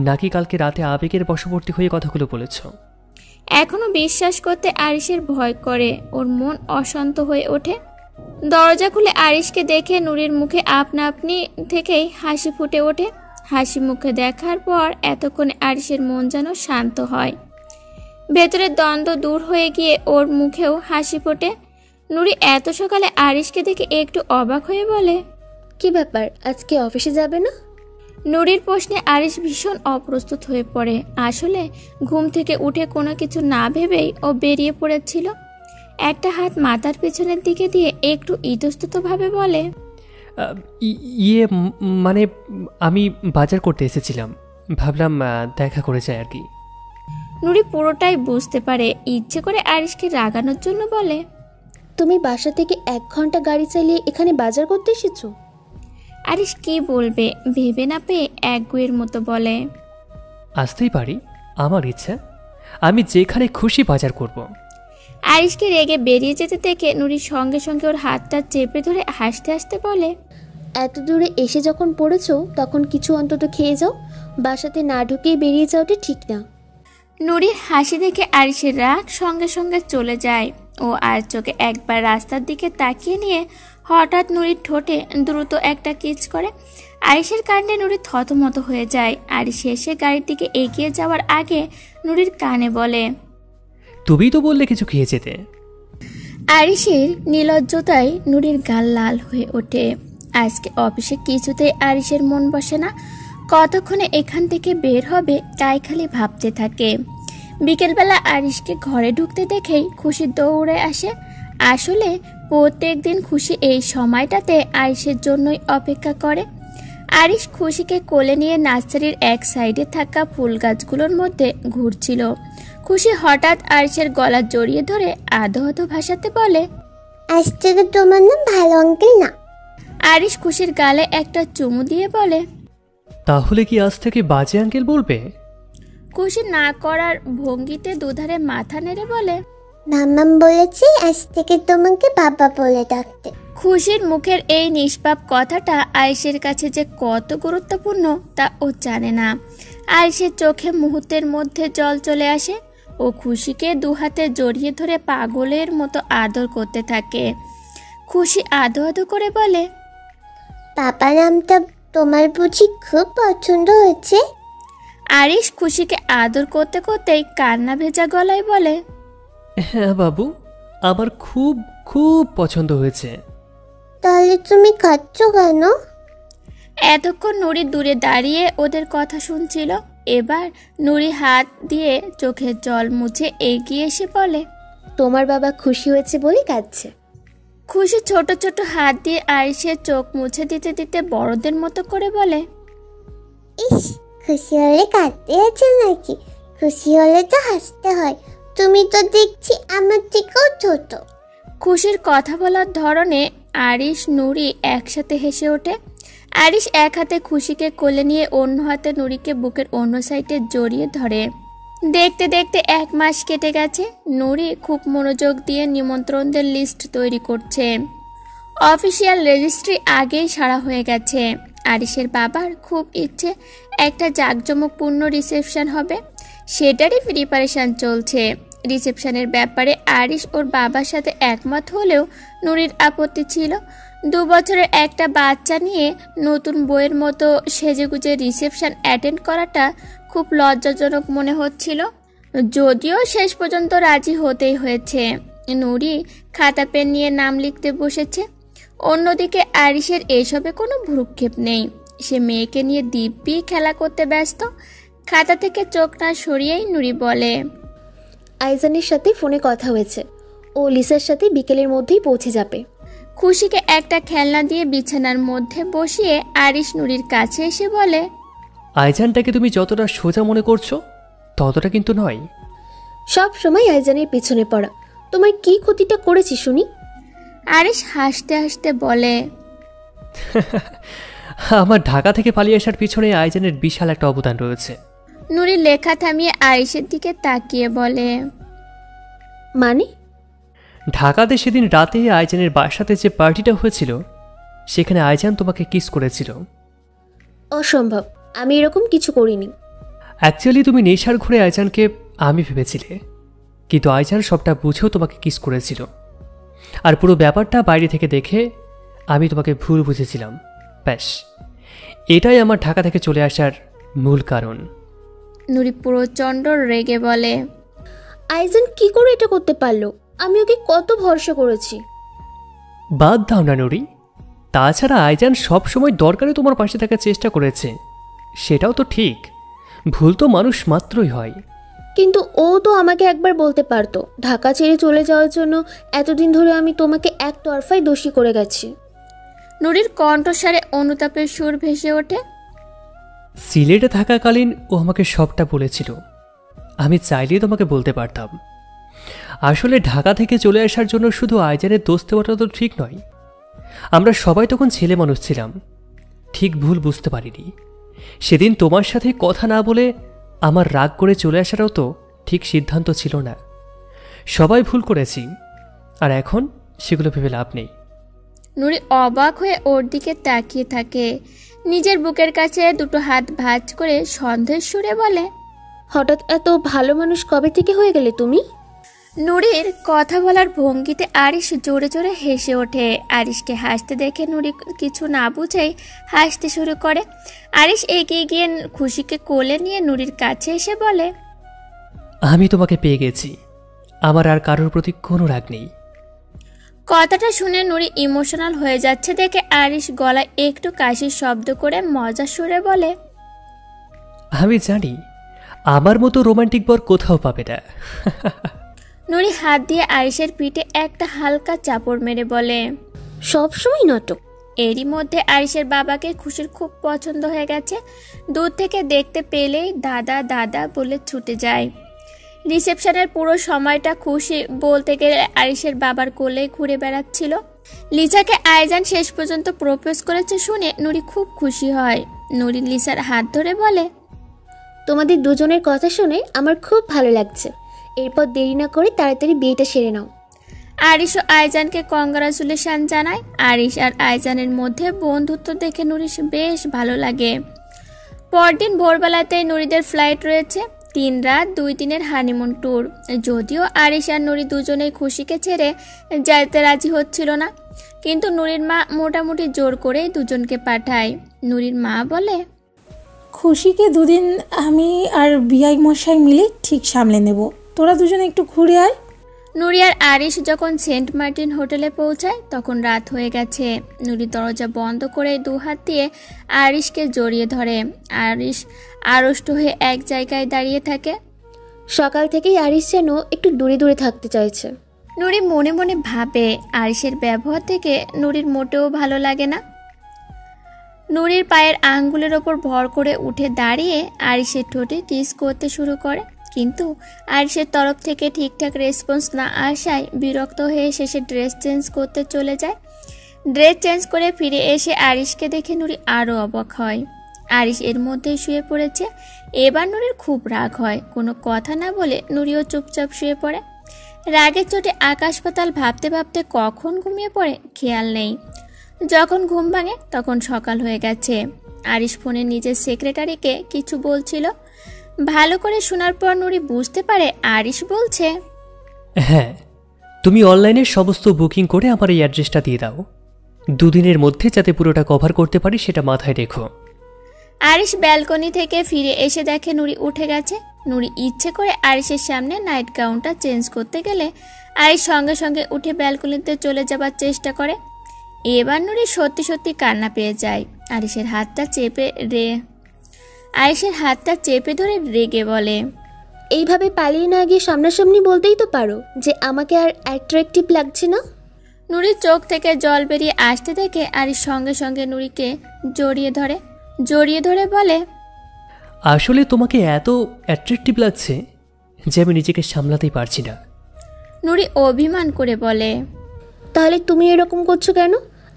নাকি কালকে রাতে আবেগের বশবর্তী হয়ে কথাগুলো বলেছ? এখনো বিশ্বাস করতে আরিশের ভয় করে। ওর মন অশান্ত হয়ে ওঠে। দরজা খুলে আরিশকে দেখে নুরির মুখে আপনা আপনি থেকেই হাসি ফুটে ওঠে। হাসি মুখে দেখার পর এতক্ষণে আরিশের মন যেন শান্ত হয়। ভেতরের দ্বন্দ্ব দূর হয়ে গিয়ে ওর মুখেও হাসি ফোটে। নুরি এত সকালে আরিশকে দেখে একটু অবাক হয়ে বলে, কি ব্যাপার, আজকে অফিসে যাবে না? নুরির প্রশ্নে আরিশ ভীষণ অপ্রস্তুত হয়ে পড়ে। আসলে ঘুম থেকে উঠে কোনো কিছু না ভেবেই ও বেরিয়ে পড়েছিল। একটা হাত মাথার পেছনের দিকে দিয়ে একটু ইতস্ততভাবে বলে, মানে আমি বাজার করতে এসেছিলাম, ভাবলাম দেখা করে যায় আর কি। নুরি পুরোটাই বুঝতে পারে। ইচ্ছে করে আরিশকে রাগানোর জন্য বলে, তুমি বাসা থেকে 1 ঘন্টা গাড়ি চালিয়ে এখানে বাজার করতে এসেছো? আরিশ কি বলবে ভেবে না পেয়ে একগুয়ের মতো বলে, আসতেই পারি, আমার ইচ্ছা, আমি যেখানে খুশি বাজার করব। আরিশকে রেগে বেরিয়ে যেতে দেখে নুরির সঙ্গে সঙ্গে ওর হাতটা চেপে ধরে হাসতে হাসতে বলে, এত দূরে এসে যখন পড়েছো তখন কিছু অন্তত খেয়ে যাও। বাসাতে না ঢুকেই বেরিয়ে যাওয়াটা ঠিক না। নুরির হাসি দেখে আরিশের রাগ সঙ্গে সঙ্গে চলে যায়। ও আর চোখে একবার রাস্তার দিকে তাকিয়ে নিয়ে হঠাৎ নুরির ঠোঁটে দ্রুত একটা কিচ করে। আরিশের কাণ্ডে নুরি থতমত হয়ে যায়। আরিশ এসে গাড়ির দিকে এগিয়ে যাওয়ার আগে নুরির কানে বলে, তুমি তো বললে কিছু খেয়ে যেতে। আরিশের নির্লজ্জতায় নুরির গাল লাল হয়ে ওঠে। আজকে অফিসে কিছুতেই আরিশের মন বসে না। কতক্ষণে এখান থেকে বের হবে তাই খালি ভাবতে থাকে। বিকেলবেলা আরিশকে ঘরে ঢুকতে দেখেই খুশি দৌড়ে আসে। আসলে প্রত্যেক দিন খুশি এই সময়টাতে আরিশের জন্যই অপেক্ষা করে। আরিশ খুশিকে কোলে নিয়ে নার্সারির এক সাইডে থাকা ফুল গাছগুলোর মধ্যে ঘুরছিল। খুশি হঠাৎ আরিশের গলা জড়িয়ে ধরে আধো আধো ভাষাতে বলে, আজ থেকে তোমার নাম ভালো আঙ্কেল না। আরিশ খুশির গালে একটা চুমু দিয়ে বলে, তাহলে কি আজ থেকে বাজে আঙ্কেল বলবে? খুশি না করার ভঙ্গিতে দুধারে মাথা নেড়ে বলে, মাম্মাম বলেছে আজ থেকে তোমাকে বাবা বলে ডাকতে। খুশির মুখের এই নিষ্পাপ কথাটা আয়েশের কাছে যে কত গুরুত্বপূর্ণ তা ও জানে না। আয়েশের চোখে মুহূর্তের মধ্যে জল চলে আসে। ও খুশিকে দুহাতে জড়িয়ে ধরে পাগলের মতো আদর করতে থাকে। খুশি আদো আদো করে বলে, বাবা নামটা তোমার বুঝি খুব পছন্দ হয়েছে? আরিশ খুশিকে আদর করতে করতেই কান্না ভেজা গলায় বলে, হ্যাঁ বাবু, আমার খুব খুব পছন্দ হয়েছে। তাহলে তুমি খাচ্ছ কেন? এতক্ষণ নুরি দূরে দাঁড়িয়ে ওদের কথা শুনছিল। এবার নুরি হাত দিয়ে চোখের জল মুছে এগিয়ে এসে বলে, তোমার বাবা খুশি হয়েছে বলে কাঁদছে। খুশি ছোট ছোট হাত দিয়ে আরিশের চোখ মুছে দিতে দিতে বড়দের মতো করে বলে, ইস, খুশি হলে কাঁদতে আছে নাকি? খুশি হলে তো হাসতে হয়। তুমি তো দেখছি আমার থেকেও ছোট। খুশির কথা বলার ধরনে আরিশ নুরি একসাথে হেসে ওঠে। আরিশ এক হাতে খুশিকে কোলে নিয়ে অন্য হাতে নুরিকে বুকের অন্য সাইডে জড়িয়ে ধরে। দেখতে দেখতে 1 মাস কেটে গেছে। নুরি খুব মনোযোগ দিয়ে নিমন্ত্রণদের লিস্ট তৈরি করছে। অফিসিয়াল রেজিস্ট্রি আগেই সারা হয়ে গেছে। আরিশের বাবার খুব ইচ্ছে একটা জাঁকজমকপূর্ণ রিসেপশন হবে, সেটারই প্রিপারেশন চলছে। রিসেপশনের ব্যাপারে আরিশ ওর বাবার সাথে একমত হলেও নুরির আপত্তি ছিল। 2 বছরের একটা বাচ্চা নিয়ে নতুন বইয়ের মতো সেজেগুজে রিসেপশন অ্যাটেন্ড করাটা খুব লজ্জাজনক মনে হচ্ছিল। যদিও শেষ পর্যন্ত রাজি হতেই হয়েছে। নুরি খাতা পেন নিয়ে নাম লিখতে বসেছে। অন্যদিকে আরিশের এসবে কোনো ভ্রুক্ষেপ নেই। সে মেয়েকে নিয়ে দিব্যি খেলা করতে ব্যস্ত। খাতা থেকে চোখ না সরিয়েই নুরি বলে, আইজানের সাথে ফোনে কথা হয়েছে, ও লিসার সাথে বিকেলের মধ্যেই পৌঁছে যাবে। খুশিকে একটা খেলনা দিয়ে বিছানার মধ্যে বসিয়ে আরিশ নুরির কাছে এসে বলে, আইজানটাকে তুমি যতটা সোজা মনে করছো ততটা কিন্তু নয়। সব সময় আইজানের পিছনে পড়া, তোমার কি ক্ষতিটা করেছি শুনি? আরিশ হাসতে হাসতে বলে, আমার ঢাকা থেকে পালিয়ে আসার পিছনে আইজানের বিশাল একটা অবদান রয়েছে। নুরি লেখা থামিয়ে আরিশের দিকে তাকিয়ে বলে, মানে? ঢাকাতে সেদিন রাতে আইজানের বাসাতে যে পার্টিটা হয়েছিল সেখানে আইজান তোমাকে কিস করেছিল। অসম্ভব, আমি এরকম কিছু করিনি। অ্যাকচুয়ালি তুমি নেশার ঘুরে আইজানকে আমি ভেবেছিলে, কিন্তু আইজান সবটা বুঝেও তোমাকে কিস করেছিল। আর পুরো ব্যাপারটা বাইরে থেকে দেখে আমি তোমাকে ভুল বুঝেছিলাম। ব্যাস, এটাই আমার ঢাকা থেকে চলে আসার মূল কারণ। নুরি প্রচণ্ড রেগে বলে, আইজান কি করে এটা করতে পারলো? আমি ওকে কত ভরসা করেছি। বাদ দাও না নুরি, তাছাড়া আইজান সব সময় দরকারে তোমার পাশে থাকার চেষ্টা করেছে, সেটাও তো ঠিক। ভুল তো মানুষ মাত্রই হয়। কিন্তু ও তো আমাকে একবার বলতে পারতো ঢাকা ছেড়ে চলে যাওয়ার জন্য এতদিন ধরে আমি তোমাকে একতরফায় দোষী করে গেছি। নুরির কণ্ঠস্বরে অনুতাপের সুর ভেসে ওঠে। সিলেটে থাকাকালীন ও আমাকে সবটা বলেছিল, আমি চাইলেই তোমাকে বলতে পারতাম। আসলে ঢাকা থেকে চলে আসার জন্য শুধু আইজানের দোষ দেওয়াটা তো ঠিক নয়। আমরা সবাই তখন ছেলে মানুষ ছিলাম, ঠিক ভুল বুঝতে পারিনি। সেদিন তোমার সাথে কথা না বলে আমার রাগ করে চলে আসাটাও তো ঠিক সিদ্ধান্ত ছিল না। সবাই ভুল করেছি, আর এখন সেগুলো ভেবে লাভ নেই। নুরি অবাক হয়ে ওর দিকে তাকিয়ে থাকে। নিজের বুকের কাছে দুটো হাত ভাঁজ করে সন্দেহের সুরে বলে, হঠাৎ এত ভালো মানুষ কবে থেকে হয়ে গেলে তুমি? নুরির কথা বলার ভঙ্গিতে আরিশ জোরে জোরে হেসে ওঠে। আরিশকে হাসতে দেখে নুরি কিছু না বুঝেই হাসতে শুরু করে। আরিশ এগিয়ে গিয়ে খুশিকে কোলে নিয়ে নুরির কাছে এসে বলে, আমি তোমাকে পেয়ে গেছি, আমার আর কারোর প্রতি কোনো রাগ নেই। কথাটা শুনে নুরি ইমোশনাল হয়ে যাচ্ছে দেখে আরিশ গলায় একটু কাশির শব্দ করে মজার সুরে বলে, আমি জানি আমার মতো রোমান্টিক বর কোথাও পাবে না। নুরি হাত দিয়ে আরিশের পিঠে একটা হালকা চাপড় মেরে বলে, সবসময় নাটক। এরই মধ্যে আরিশের বাবাকে খুশির খুব পছন্দ হয়ে গেছে। দূর থেকে দেখতে পেলেই দাদা দাদা বলে ছুটে যায়। রিসেপশনের পুরো সময়টা খুশি বলতে গেলে আরিশের বাবার কোলে ঘুরে বেড়াচ্ছিল। লিসাকে আইজান শেষ পর্যন্ত প্রপোজ করেছে শুনে নুরি খুব খুশি হয়। নুরি লিসার হাত ধরে বলে, তোমাদের দুজনের কথা শুনে আমার খুব ভালো লাগছে। এরপর দেরি না করে তাড়াতাড়ি বিয়েটা সেরে নাও। আরিশ ও আইজানকে কংগ্রাচুলেশন জানায়। আরিশ আর আইজানের মধ্যে বন্ধুত্ব দেখে নুরি বেশ ভালো লাগে। পরদিন ভোরবেলাতেই নুরিদের ফ্লাইট রয়েছে। 3 রাত 2 দিনের হানিমুন ট্যুর। যদিও আরিশ আর নুরি দুজনেই খুশিকে ছেড়ে যেতে রাজি হচ্ছিল না, কিন্তু নুরির মা মোটামুটি জোর করে দুজনকে পাঠায়। নুরির মা বলে, খুশিকে 2 দিন আমি আর বিআই মশাই মিলে ঠিক সামলে নেব, তোরা দুজনে একটু ঘুরে আয়। নুরি আর আরিশ যখন সেন্ট মার্টিন হোটেলে পৌঁছায় তখন রাত হয়ে গেছে। নুরি দরজা বন্ধ করে 2 হাত দিয়ে আরিশকে জড়িয়ে ধরে। আরিশ আড়ষ্ট হয়ে এক জায়গায় দাঁড়িয়ে থাকে। সকাল থেকেই আরিশ যেন একটু দূরে দূরে থাকতে চাইছে। নুরি মনে মনে ভাবে আরিশের ব্যবহার থেকে নুরির মোটেও ভালো লাগে না। নুরির পায়ের আঙ্গুলের ওপর ভর করে উঠে দাঁড়িয়ে আরিশের ঠোঁটে কিস করতে শুরু করে, কিন্তু আরিশের তরফ থেকে ঠিকঠাক রেসপন্স না আসায় বিরক্ত হয়ে শেষে ড্রেস চেঞ্জ করতে চলে যায়। ড্রেস চেঞ্জ করে ফিরে এসে আরিশকে দেখে নুরি আরও অবাক হয়। আরিশ এর মধ্যেই শুয়ে পড়েছে। এবার নুরির খুব রাগ হয়। কোনো কথা না বলে নুরিও চুপচাপ শুয়ে পড়ে। রাগের চোটে আকাশ পাতাল ভাবতে ভাবতে কখন ঘুমিয়ে পড়ে খেয়াল নেই। যখন ঘুম ভাঙে তখন সকাল হয়ে গেছে। আরিশ ফোনে নিজের সেক্রেটারিকে কিছু বলছিল। ভালো করে শোনার পর নুরি বুঝতে পারে আরিশ বলছে, হ্যাঁ, তুমি অনলাইনে সমস্ত বুকিং করে আমার এই অ্যাড্রেসটা দিয়ে দাও। 2 দিনের মধ্যে যাতে পুরোটা কভার করতে পারি সেটা মাথায় রেখো। আরিশ ব্যালকনি থেকে ফিরে এসে দেখে নুরি উঠে গেছে। নুরি ইচ্ছে করে আরিশের সামনে নাইট গাউনটা চেঞ্জ করতে গেলে আরিশ সঙ্গে সঙ্গে উঠে ব্যালকনিতে চলে যাবার চেষ্টা করে। এবার নুরি সত্যি সত্যি কান্না পেয়ে যায়। আরিশের হাতটা চেপে ধরে রেগে বলে, এইভাবে পালিয়ে না গিয়ে সামনাসামনি বলতেই তো পারো যে আমাকে আর অ্যাট্রাকটিভ লাগছে না। নুরির চোখ থেকে জল বেরিয়ে আসতে দেখে আরিশ সঙ্গে সঙ্গে নুরিকে জড়িয়ে ধরে বলে, আসলে তোমাকে এত অ্যাট্রাকটিভ লাগছে যে আমি নিজেকে সামলাতেই পারছি না। নুরি অভিমান করে বলে, তাহলে তুমি এরকম করছো কেন?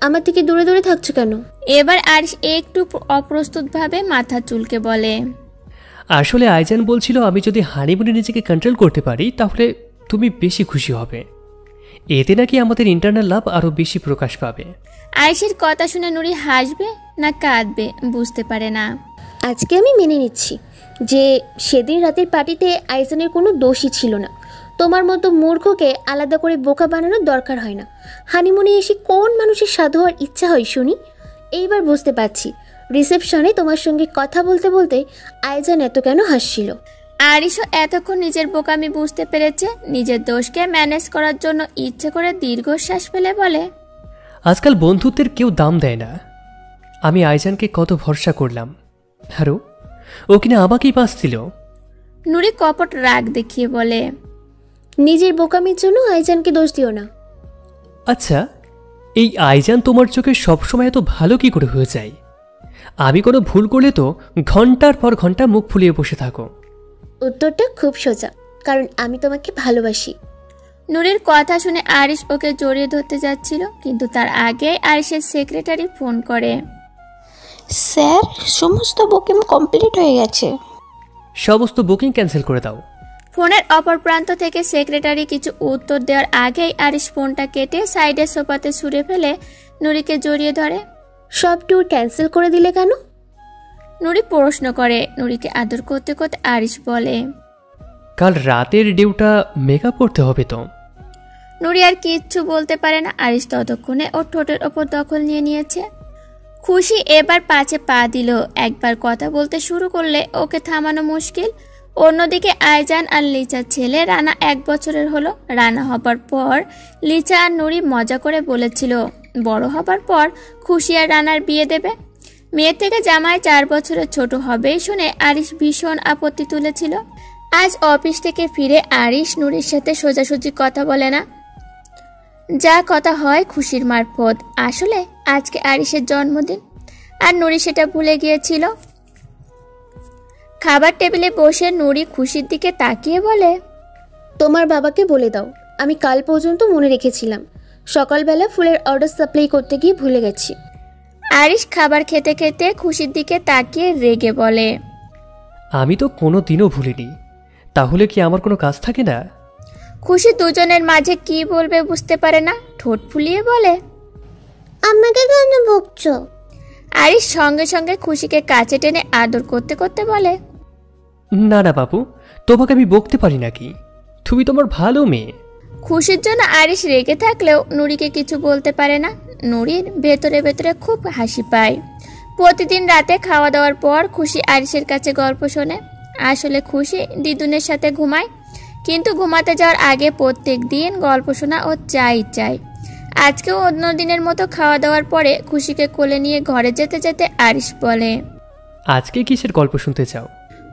আমার থেকে দূরে দূরে থাকছো কেন? এবার আরিশ একটু অপ্রস্তুতভাবে মাথা চুলকে বলে, আসলে আইজান বলছিল আমি যদি হানিমুনে নিজেকে কন্ট্রোল করতে পারি তাহলে তুমি বেশি খুশি হবে। এতে নাকি আমাদের ইন্টারনাল লাভ আরও বেশি প্রকাশ পাবে। আরিশের কথা শুনে নুরি হাসবে না কাঁদবে বুঝতে পারে না। আজকে আমি মেনে নিচ্ছি যে সেদিন রাতের পার্টিতে আইজানের কোনো দোষই ছিল না। তোমার মতো মূর্খকে আলাদা করে বোকা বানানোর দরকার হয় না। হানিমুনে এসে কোন মানুষের সাধু হওয়ার ইচ্ছা হয় শুনি? এইবার বুঝতে পারছি রিসেপশনে তোমার সঙ্গে কথা বলতে বলতে আইজান এত কেন হাসছিল। আরিশও এতক্ষণ নিজের বোকামি বুঝতে পেরেছে। নিজের দোষকে ম্যানেজ করার জন্য ইচ্ছে করে দীর্ঘশ্বাস ফেলে বলে, আজকাল বন্ধুত্বের কেউ দাম দেয় না। আমি আইজানকে কত ভরসা করলাম, আরও ও কিনা আমাকেই বাঁচছিল। নুরি কপট রাগ দেখিয়ে বলে, নিজের বোকামির জন্য আইজানকে দোষ দিও না। আচ্ছা, এই আইজান তোমার চোখে সবসময় এত ভালো কি করে হয়ে যায়? আমি কোনো ভুল করলে তো ঘন্টার পর ঘন্টা মুখ ফুলিয়ে বসে থাকো। উত্তরটা খুব সোজা, কারণ আমি তোমাকে ভালোবাসি। নুরির কথা শুনে আরিশ ওকে জড়িয়ে ধরতে যাচ্ছিল, কিন্তু তার আগে আরিশের সেক্রেটারি ফোন করে, স্যার সমস্ত বুকিং কমপ্লিট হয়ে গেছে। সমস্ত বুকিং ক্যান্সেল করে দাও। ফোনের অপর প্রান্ত থেকে সেক্রেটারি কিছু উত্তর দেওয়ার আগেই আরিশ ফোনটা কেটে সাইডের সোফাতে ছুঁড়ে ফেলে নুরিকে জড়িয়ে ধরে। সব ট্যুর ক্যান্সেল করে দিলে কেন? নুরি প্রশ্ন করে। নুরিকে আদর করতে করতে আরিশ বলে, কাল রাতের ডিউটা মেকআপ করতে হবে তো। নুরি আর কিচ্ছু বলতে পারে না। আরিশ ততক্ষণে ওর ঠোঁটের ওপর দখল নিয়ে নিয়েছে। খুশি এবার পাছে পা দিল। একবার কথা বলতে শুরু করলে ওকে থামানো মুশকিল। ও অন্যদিকে আইজান আর লিচার ছেলে রানা 1 বছরের হলো। রানা হবার পর লিচা আর নুরি মজা করে বলেছিল বড় হবার পর খুশি আর রানার বিয়ে দেবে। মেয়ের থেকে জামাই 4 বছরের ছোট হবে শুনে আরিশ ভীষণ আপত্তি তুলেছিল। আজ অফিস থেকে ফিরে আরিশ নুরির সাথে সোজাসুজি কথা বলে না, যা কথা হয় খুশির মারফত। আসলে আজকে আরিশের জন্মদিন আর নুরি সেটা ভুলে গিয়েছিল। খাবার টেবিলে বসে নুরি খুশির দিকে তাকিয়ে বলে, তোমার বাবাকে বলে দাও আমি কাল পর্যন্ত মনে রেখেছিলাম, সকালবেলা ফুলের অর্ডার সাপ্লাই করতে গিয়ে ভুলে গেছি। আরিশ খাবার খেতে খেতে খুশির দিকে তাকিয়ে রেগে বলে, আমি তো কোনো দিনও ভুলিনি, তাহলে কি আমার কোনো কাজ থাকে না? খুশি দুজনের মাঝে কি বলবে বুঝতে পারে না, ঠোঁট ফুলিয়ে বলে, আমাকে কেন বকছো? আরিশ সঙ্গে সঙ্গে খুশিকে কাছে টেনে আদর করতে করতে বলে, না না বাবু, তোমাকে আমি বকতে পারি নাকি? তুমি তোমার ভালো মেয়ে। খুশির জন্য আরিশ রেগে থাকলেও নুরিকে কিছু বলতে পারে না। নুরির ভেতরে ভেতরে খুব হাসি পায়। প্রতিদিন রাতে খাওয়া দাওয়ার পর খুশি আরিশের কাছে গল্প শোনে। আসলে খুশি দিদুনের সাথে ঘুমায়, কিন্তু ঘুমাতে যাওয়ার আগে প্রত্যেক দিন গল্প শোনা ও চাই। আজকেও অন্য দিনের মতো খাওয়া দাওয়ার পরে খুশিকে কোলে নিয়ে ঘরে যেতে যেতে আরিশ বলে, আজকে কিসের গল্প শুনতে চাও?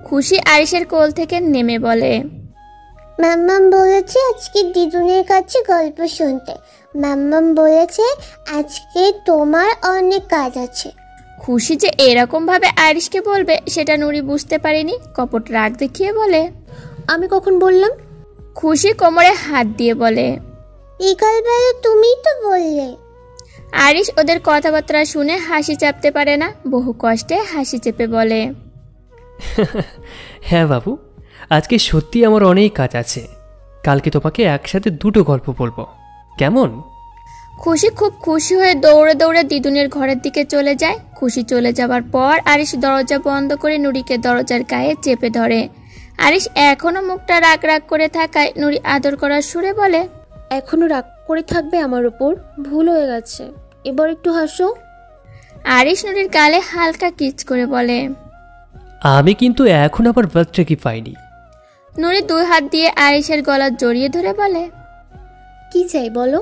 খুশি আরিশের কোল থেকে নেমে বলে, মাম্মাম বলেছে আজকে দিদুনের কাছে গল্প শুনতে। মাম্মাম বলেছে আজকে তোমার অনেক কাজ আছে। খুশি যে এরকম ভাবে আরিশকে বলবে সেটা নুরি বুঝতে পারেনি। কপট রাগ দেখিয়ে বলে, আমি কখন বললাম? খুশি কোমরে হাত দিয়ে বলে, বিকালবেলা তুমিই তো বললে। আরিশ ওদের কথাবার্তা শুনে হাসি চাপতে পারে না, বহু কষ্টে হাসি চেপে বলে, হ্যাঁ বাবু, আজকে সত্যি আমার অনেক কাজ আছে, কালকে তোমাকে একসাথে 2টো গল্প বলবো, কেমন? খুশি খুব খুশি হয়ে দৌড়ে দৌড়ে দিদুনের ঘরের দিকে চলে যায়। খুশি চলে যাবার পর আরিশ দরজা বন্ধ করে নুরিকে দরজার গায়ে চেপে ধরে। আরিশ এখনো মুখটা রাগ রাগ করে থাকায় নুরি আদর করার সুরে বলে, এখনো রাগ করে থাকবে আমার উপর? ভুল হয়ে গেছে, এবার একটু হাসো। আরিশ নুরির গালে হালকা কিচ করে বলে, আমি কিন্তু এখন আবার বার্থডে কি পাইনি। নুরি 2 হাত দিয়ে আরিশের গলা জড়িয়ে ধরে বলে, কি চাই বলো?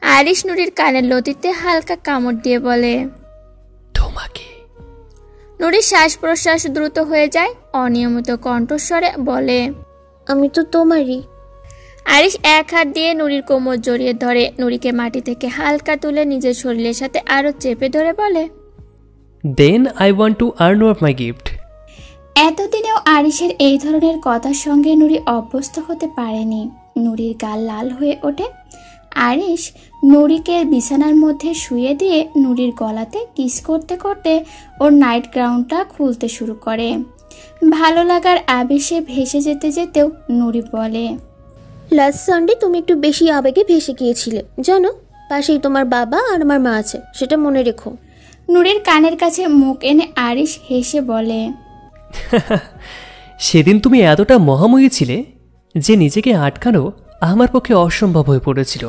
আরিশ নুরির কানের লতিতে হালকা কামড় দিয়ে বলে, তোমাকে। নুরির শ্বাস প্রশ্বাস দ্রুত হয়ে যায়, অনিয়মিত কণ্ঠস্বরে বলে, আমি তো তোমারই। আরিশ 1 হাত দিয়ে নুরির কোমর জড়িয়ে ধরে নুরিকে মাটি থেকে হালকা তুলে নিজের শরীরের সাথে আরো চেপে ধরে বলে, then I want to earn of my gift. এতদিনেও আরিশের এই ধরনের কথার সঙ্গে নুরি অভ্যস্ত হতে পারেনি। নুরির গাল লাল হয়ে ওঠে। আরিশ নুরিকে বিছানার মধ্যে শুয়ে দিয়ে নুরির গলাতে কিস করতে করতে ওর নাইট গাউনটা খুলতে শুরু করে। ভালো লাগার আবেশে ভেসে যেতে যেতেও নুরি বলে, লাস্ট সানডে তুমি একটু বেশি আবেগে ভেসে গিয়েছিলে জানো, পাশেই তোমার বাবা আর আমার মা আছে, সেটা মনে রেখো। নুরির কানের কাছে মুখ এনে আরিশ হেসে বলে, সেদিন তুমি এতটা মহাময়ী ছিলে যে নিজেকে আটকানো আমার পক্ষে অসম্ভব হয়ে পড়েছিল।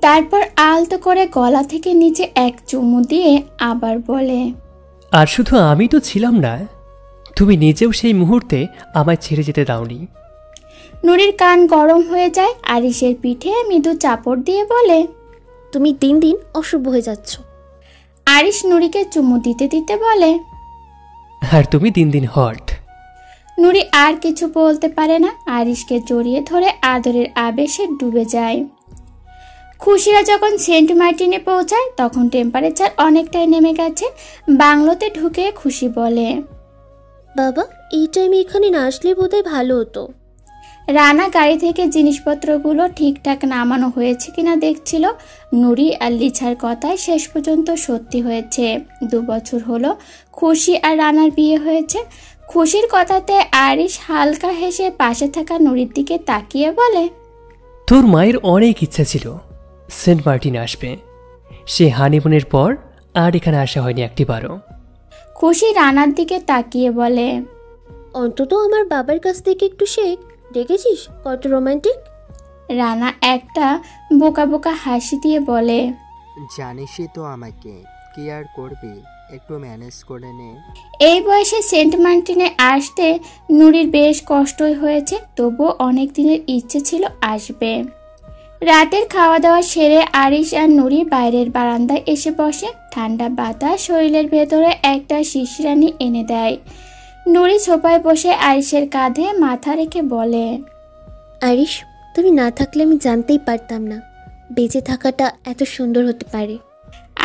তারপর আলতো করে গলা থেকে নিচে এক চুমু দিয়ে আবার বলে, আর শুধু আমি তো ছিলাম না, তুমি নিজেও সেই মুহূর্তে আমায় ছেড়ে যেতে দাওনি। নুরির কান গরম হয়ে যায়। আরিশের পিঠে মৃদু চাপড় দিয়ে বলে, তুমি দিন দিন অশুভ হয়ে যাচ্ছ। আরিশ নুরিকে চুমু দিতে দিতে বলে, আর তুমি দিন দিন হট। নুরি আর কিছু বলতে পারে না, আরিশকে জড়িয়ে ধরে আদরের আবেশে ডুবে যায়। খুশিরা যখন সেন্ট মার্টিনে পৌঁছায় তখন টেম্পারেচার অনেকটাই নেমে গেছে। বাংলোতে ঢুকে খুশি বলে, বাবা এই টাইমে এখানে না আসলে বোধহয় ভালো হতো। রানা গাড়ি থেকে জিনিসপত্রগুলো ঠিকঠাক নামানো হয়েছে কিনা দেখছিল। নুরি আর লিছার কথায় শেষ পর্যন্ত সত্যি হয়েছে। 2 বছর হলো খুশি আর রানার বিয়ে হয়েছে। খুশির কথাতে আরিশ হালকা হেসে পাশে থাকা নুরির দিকে তাকিয়ে বলে, তোর মায়ের অনেক ইচ্ছা ছিল সেন্ট মার্টিন আসবে, সে হানিমুনের পর আর এখানে আসা হয়নি একটিবারও। খুশি রানার দিকে তাকিয়ে বলে, অন্তত আমার বাবার কাছ থেকে একটু শেখ, দেখেছিস কত রোমান্টিক। রানা একটা বোকা বোকা হাসি দিয়ে বলে, জানিসই তো আমাকে, কি আর করবি, একটু ম্যানেজ করে নে। এই বয়সে সেন্ট মার্টিনে আসতে নুরির বেশ কষ্টই হয়েছে, তবুও অনেক দিনের ইচ্ছে ছিল আসবে। রাতের খাওয়া দাওয়া সেরে আরিশ আর নুরি বাইরের বারান্দায় এসে বসে। ঠান্ডা বাতাস শরীরের ভেতরে একটা শিশিরানি এনে দেয়। নুরি সোফায় বসে আরিশের কাঁধে মাথা রেখে বলে, আরিশ, তুমি না থাকলে আমি জানতেই পারতাম না বেঁচে থাকাটা এত সুন্দর হতে পারে।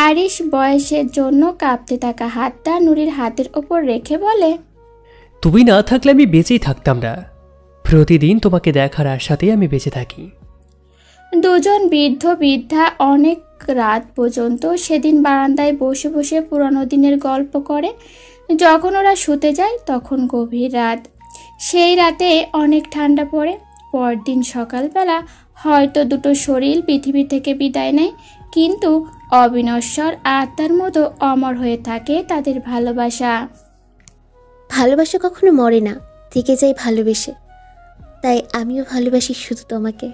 আরিশ বয়সের জন্য কাঁপতে থাকা হাতটা নুরির হাতের ওপর রেখে বলে, তুমি না থাকলে আমি বেঁচেই থাকতাম না। প্রতিদিন তোমাকে দেখার আশাতেই আমি বেঁচে থাকি। দুজন বৃদ্ধ বৃদ্ধা অনেক রাত পর্যন্ত সেদিন বারান্দায় বসে বসে পুরানো দিনের গল্প করে। যখন ওরা শুতে যায় তখন গভীর রাত। সেই রাতে অনেক ঠান্ডা পড়ে। পরদিন সকালবেলা হয়তো দুটো শরীর পৃথিবী থেকে বিদায় নেয়, কিন্তু অবিনশ্বর আত্মার মতো অমর হয়ে থাকে তাদের ভালোবাসা। ভালোবাসা কখনো মরে না, থেকে যায় ভালোবেসে। তাই আমিও ভালোবাসি শুধু তোমাকে।